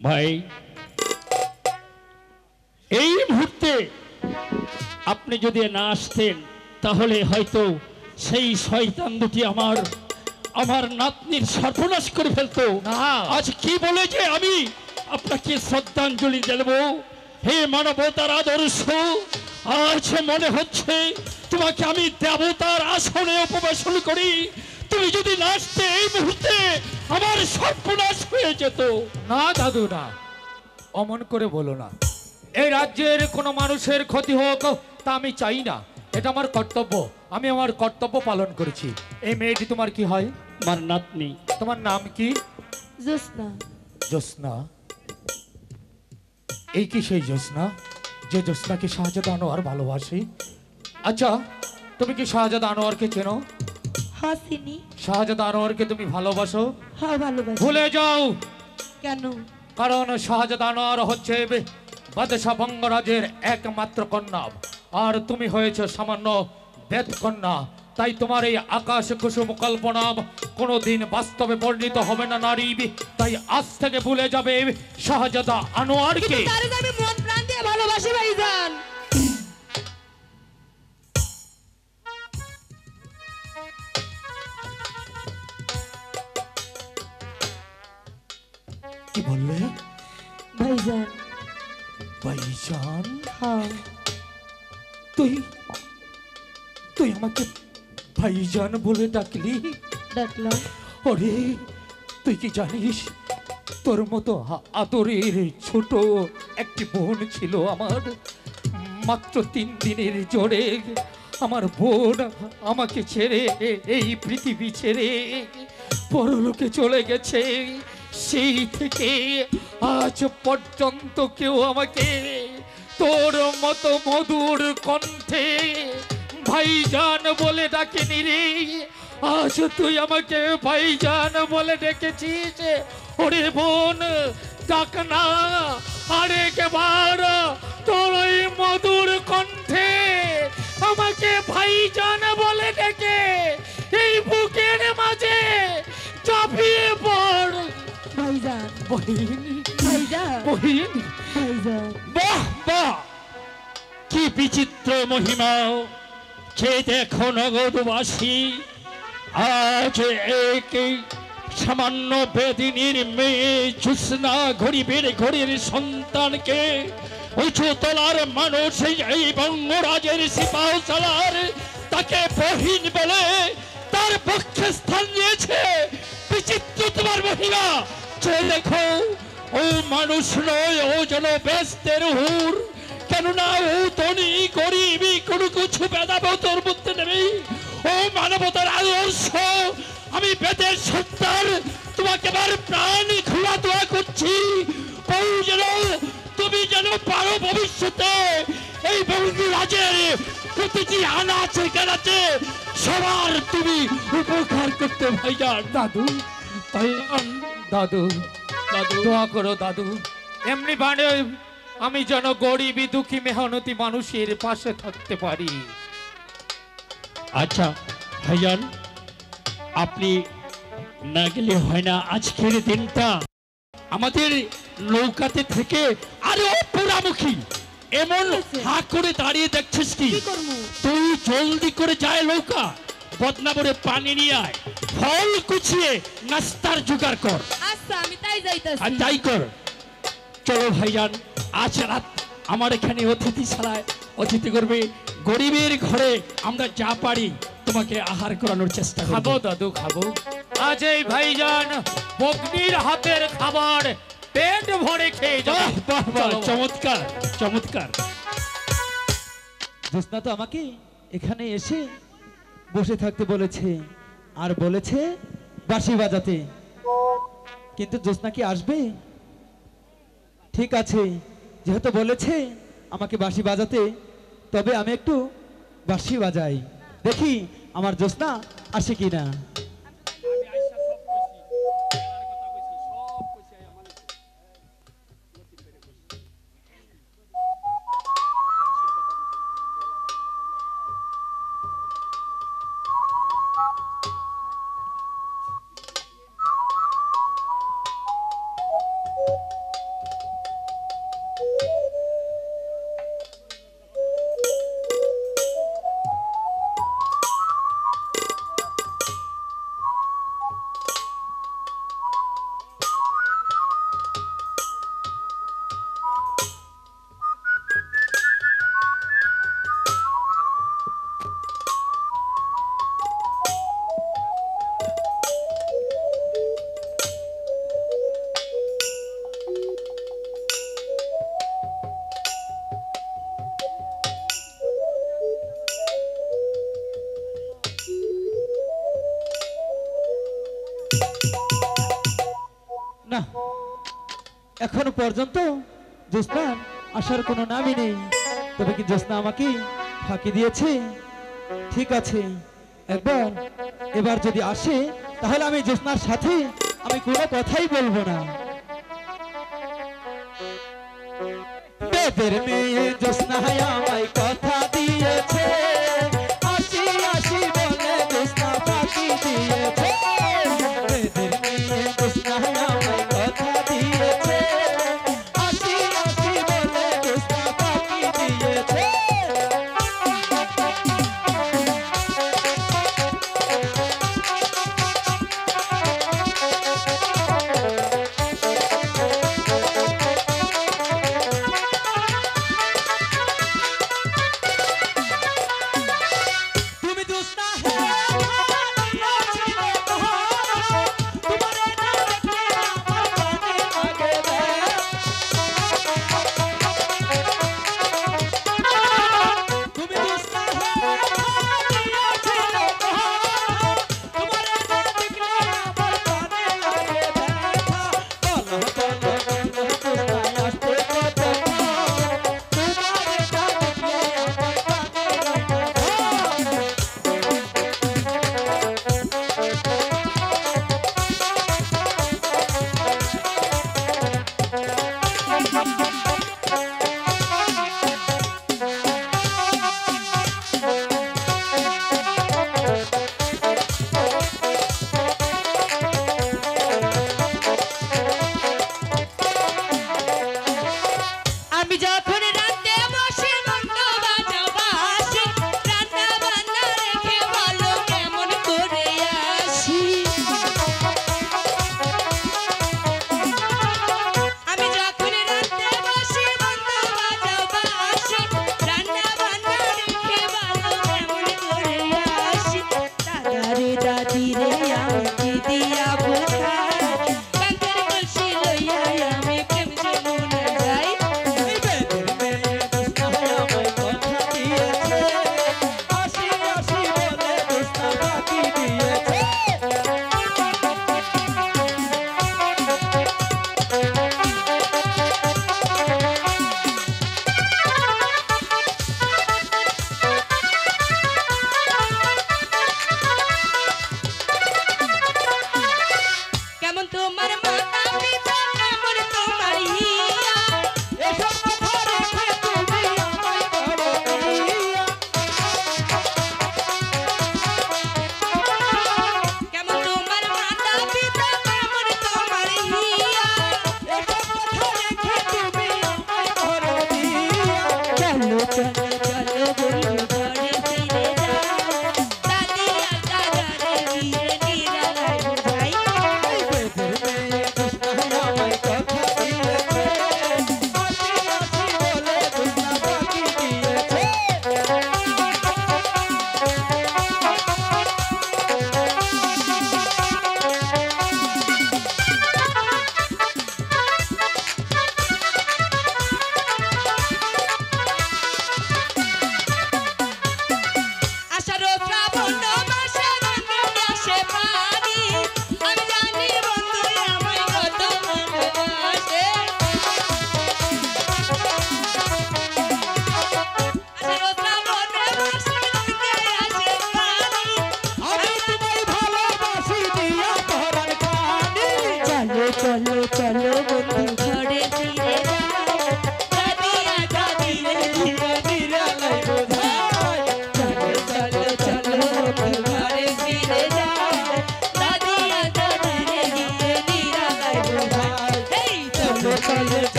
ভাই, এই মুহূর্তে আপনি যদি না আসতেন তাহলে হয়তো সেই শয়তান দুটি আমার নাতনির সর্বনাশ করে ফেলতো। আজ কি বলে যে আমি আপনাকে শ্রদ্ধাঞ্জলি দেব? হে মানবতার আদর্শ, আজ মনে হচ্ছে তোমাকে আমি দেবতার আসনে উপবেশন করি। তুমি যদি না আসতে এই মুহূর্তে আমার সর্বনাশ হয়ে যেত। না দাদু, না, অমন করে বলো না। এই রাজ্যের কোনো মানুষের ক্ষতি হোক তা আমি চাই না। এটা আমার কর্তব্য, আমি আমার কর্তব্য পালন করেছি। এই মেয়েটি তোমার কি হয়? আমার নাতনি। তোমার নাম কি? জোসনা। জোসনা? এই কি সেই জোসনা যে জোসনাকে শাহজাদা আনোয়ার ভালোবাসে? আচ্ছা, তুমি কি শাহজাদা আনোয়ারকে চেনো? হাসিনি। শাহজাদা আনোয়ারকে তুমি ভালোবাসো? হ্যাঁ ভালোবাসি। ভুলে যাও। কেন? কারণ শাহজাদা আনোয়ার হচ্ছে বাদশাহ বঙ্গরাজের একমাত্র কন্যা, আর তুমি হয়েছে সামান্য বেদ কন্যা। তাই তোমার এই আকাশ কুসুম কল্পনা কোনোদিন বাস্তবে পরিণত হবে না নারী। তাই আজ থেকে ভুলে যাবে শাহজাদা আনোয়ারকে। তারে আমি মন প্রাণ দিয়ে ভালোবাসি ভাইজান। কি বললে? ভাইজান। ভাইজান? হ্যাঁ। তুই আমাকে ভাইজান বলে ডাকলি? ডাকলাম। ওরে, তুই কি জানিস তোর মতো আদরের ছোট একটি বোন ছিল আমার? মাত্র 3 দিনের জোরে আমার বোন আমাকে ছেড়ে এই পৃথিবী ছেড়ে পরলোকে চলে গেছে। সেই থেকে আজ পর্যন্ত কেউ আমাকে তোর মতো মধুর কণ্ঠে ভাইজান বলে ডাকেনি রে। আজ তুই আমাকে ভাইজান বলে ডেকেছিস। ওরে বোন, ডাক না আরেকবার তোর ওই মধুর কণ্ঠে আমাকে ভাইজান বলে ডেকে এই বুকের মাঝে চাপিয়ে পড়। ভাইজান। বহিন, ভাইজান। বহিন। ভাইজান। বাহ বাহ, কি বিচিত্র মহিমা! যে দেখো নগরবাসী, আজ এক সামান্য বেদিনীর মেয়ে জোসনা গরিবের ঘরের সন্তানকে উঁচু তলার মানুষ এই বঙ্গরাজের সিপাহ সালার তাকে বহিন বলে তার পক্ষে স্থান নিয়েছে। বিচিত্র তোমার মহিমা! যে দেখো, ও মানুষ নয়, ও যেন বেস্তের হুর। কেননা ও ধনী গরিবি কোনো কিছু ভেদাভেদ তোর মধ্যে নেই। ও মানবতার আদর্শ। আমি বেদের সত্তার তোমাকে আমার প্রাণ খোলা দোয়া করছি। তুমি যেন পার ভবিষ্যতে এই বঙ্গী রাজের প্রতিটি আনাচে কানাচে সবার তুমি উপকার করতে ভাইজান। দাদু ভাইজান, দাদু দাদু দোয়া করো দাদু, এমনি বানে আমি যেন গরিবী দুঃখী মেহনতি মানুষের পাশে থাকতে পারি। আচ্ছা ভাইজান, আপনি না গেলে হয় না। আজকের দিনটা আমাদের নৌকাতে থেকে আরে পোড়ামুখী এমন হা করে দাঁড়িয়ে দেখছিস কি? তুই জলদি করে যায় নৌকা বদনাবরে পানি নিয়ে আয়, ফল কুচিয়ে নাস্তার জোগাড় কর। আচ্ছা আমি তাই যাইতাছি। আর তাই কর। চলো ভাইজান, আজ রাত আমার এখানে অতিথি ছাড়ায় অতিথি করবে। গরিবের ঘরে আমরা যা পারি তোমাকে আহার করানোর চেষ্টা করব। খাবো দাদু খাবো। আজ এই ভাইজান বগ্নির হাতের খাবার পেট ভরে খেয়ে যাবে। বাহ বাহ, চমৎকার চমৎকার। জ্যোৎস্না তো আমাকে এখানে এসে বসে থাকতে বলেছে আর বলেছে বাঁশি বাজাতে, কিন্তু জ্যোৎস্না কি আসবে? ঠিক আছে, যেহেতু বলেছে আমাকে বাঁশি বাজাতে, তবে আমি একটু বাঁশি বাজাই, দেখি আমার জ্যোৎস্না আসে কিনা। না, এখনো পর্যন্ত জ্যোৎস্নার আসার কোনো নামই নেই। তবে কি জ্যোৎস্না আমাকে ফাঁকি দিয়েছে? ঠিক আছে, এবার যদি আসে তাহলে আমি জ্যোৎস্নার সাথে আমি কোনো কথাই বলবো না। বেদের মেয়ে জ্যোৎস্না আমায় কথা দিয়েছে, আসি আসি বলে জ্যোৎস্না ফাঁকি দিয়েছে। বেদের মেয়ে জ্যোৎস্না আমায় কথা দিয়েছে, আসি আসি বলে জ্যোৎস্না ফাঁকি দিয়েছে।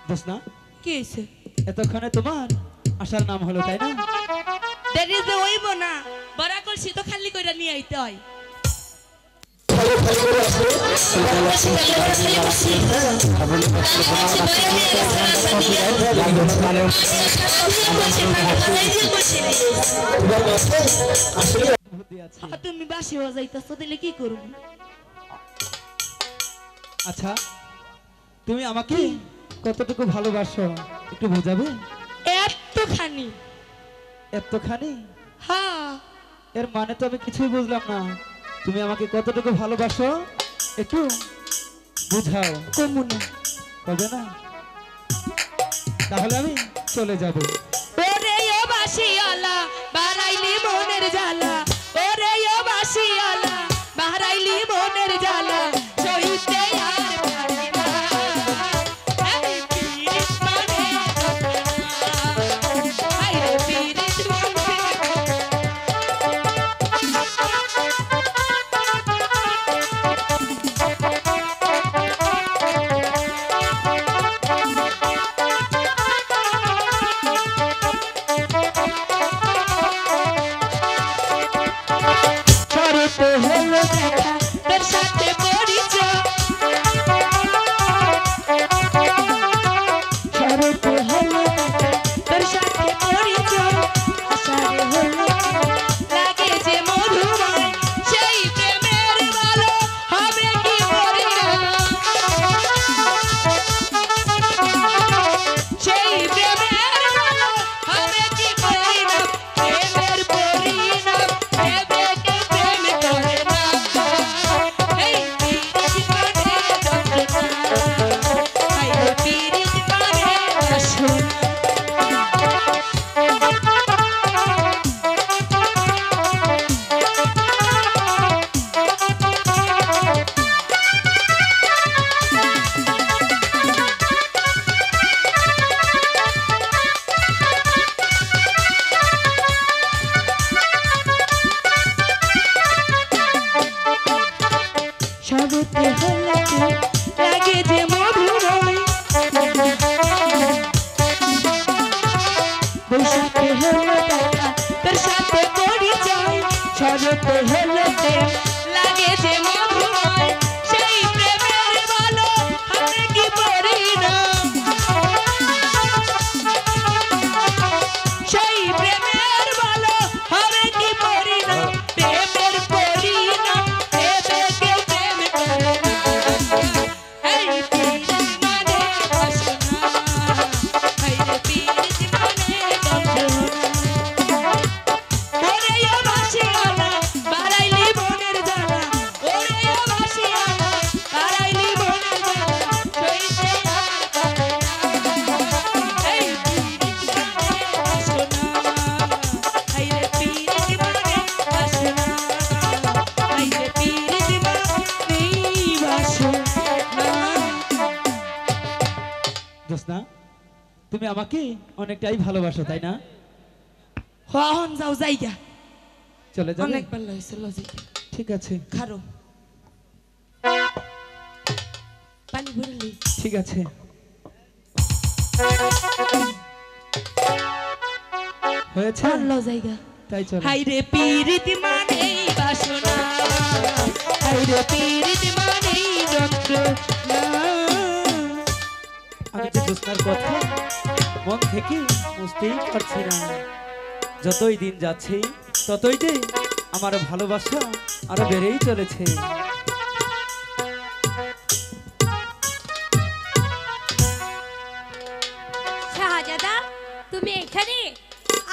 জোসনা কি হয়েছে? এতক্ষণে তোমার আসার নাম হলো তাই না? দেরি যে হইব না, বড়া করছি তো খালি কইরা নিয়ে আইতে হয়। তুমি বাসি বাজাইতেছো, দিলে কি করবো? আচ্ছা তুমি আমাকে কতটুকু ভালোবাসো একটু বোঝাবে? এতখানি। এতখানি? হ্যাঁ। এর মানে তো আমি কিছুই বুঝলাম না। তুমি আমাকে কতটুকু ভালোবাসো একটু বুঝাও। কমুনা কবে না? তাহলে আমি চলে যাব। ওরে ও বাসিয়ালা বারাইলি মনের জ্বালা, ওরে ও বাসিয়ালা বারাইলি মনের জ্বালা, সইতে আর পারি না। এই পীড়িত মানে হাই রে পীড়িত মানে। তোর সাথে পরিচয়, শরতে হলো তোর সাথে পরিচয়, আশারে হলো লাগে যে মধুময়, সেই প্রেমের ভালো হবে কি পরিণাম, সেই প্রেমের ভালো হবে কি পরিণাম, প্রেমের পরিণাম প্রেমকে প্রেম করে না। সবতে হলো লাগে যে মধুময়, বৈশাখে হলো দেখা তোর সাথে পরিচয়, সবতে হলো লাগে যে মধুময়, সেই প্রেমের ভালো হবে কি পরিণাম, সেই প্রেমের ভালো হবে কি পরিণাম, প্রেমের পরিণাম প্রেমকে প্রেম করে না। এই পীড়িত মানে বাসনা, হাই রে পীড়িত মানে বাসনা। ওরে ও বাসিয়ালা বারাইলি মনের জ্বালা, ওরে ও বাসিয়ালা বারাইলি মনের জ্বালা, সইতে আর পারে না। এই পীড়িত মানে বাসনা, হাই রে পীড়িত মানে বাসনা, হাই রে পীড়িত মানে বাসনা। জোসনা তুমি আমাকে অনেকটাই ভালোবাসো তাই না? হন যাও জায়গা, চলে যাবে? অনেক ভালো হয়েছে লজিক। ঠিক আছে খারো পানি ভরলি। ঠিক আছে। হয়েছে? ভালো জায়গা। তাই চলো। হাই রে পীড়িত মানে বাসনা, হাই রে পীড়িত মানে যন্ত্রণা। আমি যে জোসনার কথা মন থেকে বুঝতেই পারছি না। যতই দিন যাচ্ছে ততই যে আমার ভালোবাসা আরো বেড়েই চলেছে। শাহজাদা তুমি এখানে?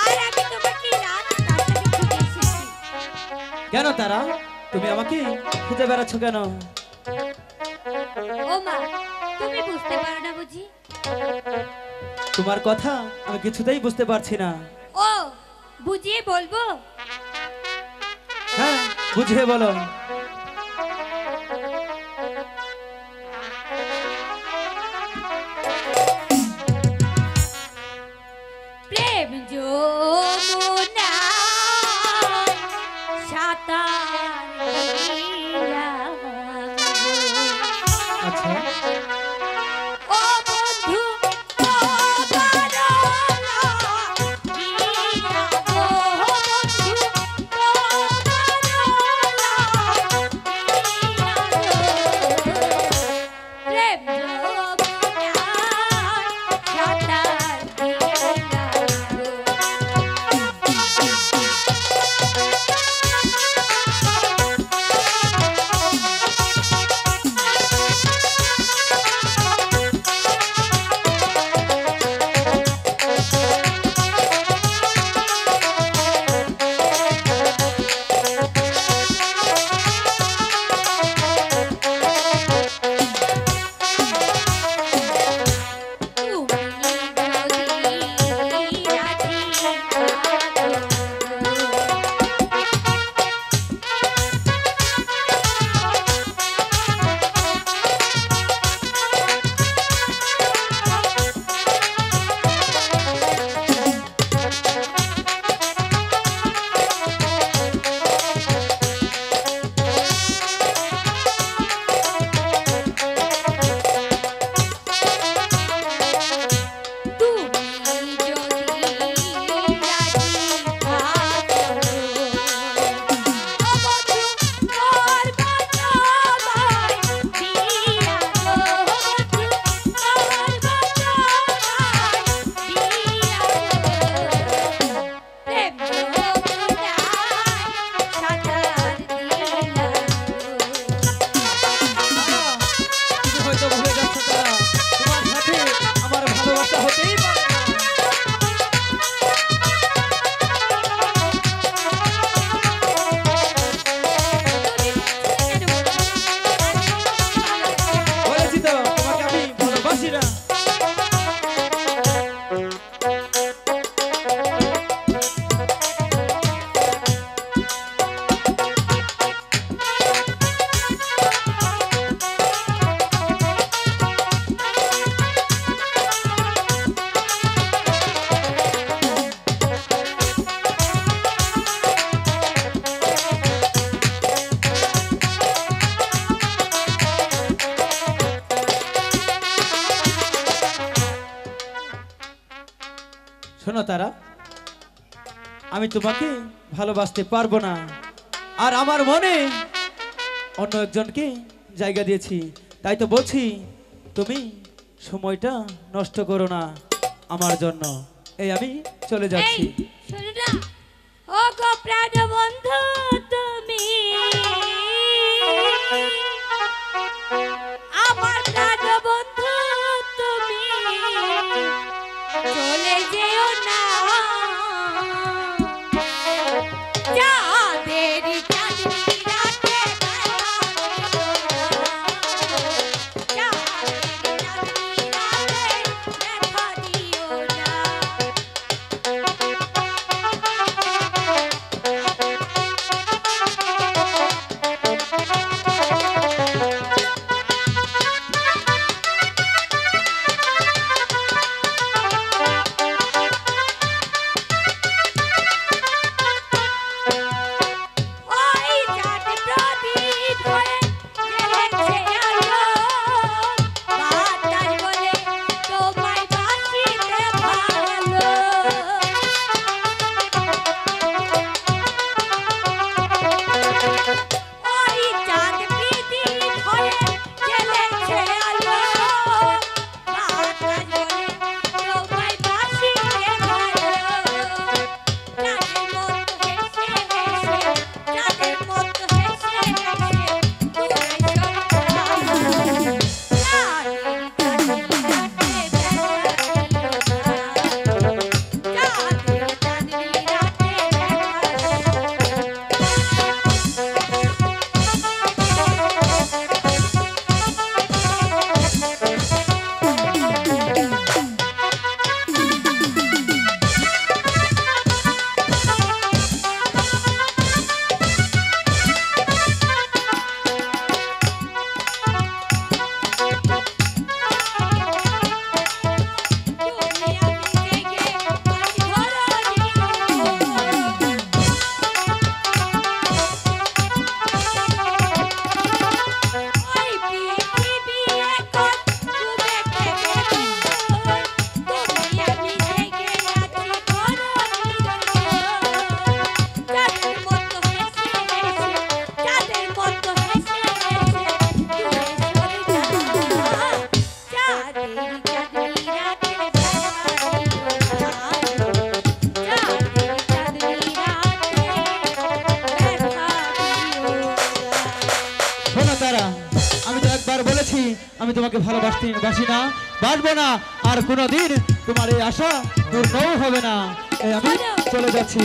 আর আমি তোমাকে রাত রাস্তা খুঁজে এসেছি। কেন তারা তুমি আমাকে খুঁজে বেড়াচ্ছ কেন? ও মা, তুমি বুঝতে পারো না বুঝি? তোমার কথা আমি কিছুতেই বুঝতে পারছি না। ও বুঝিয়ে বলবো? হ্যাঁ বুঝিয়ে বলো। প্রেম যমুনা সাঁতার আচ্ছা ও বন্ধু শোনো তারা, আমি তোমাকে ভালোবাসতে পারবো না, আর আমার মনে অন্য একজনকে জায়গা দিয়েছি। তাই তো বলছি, তুমি সময়টা নষ্ট করো না আমার জন্য। এই আমি চলে যাচ্ছি। শোনো না, ও গো প্রাণ বন্ধু, তুমি আমার প্রাণ বন্ধু, তুমি চলে যেও না। চাঁদেরি চাঁদনি রাতে দেখা দিও না। আমি তোমাকে ভালোবাসি না, বাসবো না, আর কোনোদিন তোমার এই আশা পূর্ণও হবে না। এই আমি চলে যাচ্ছি।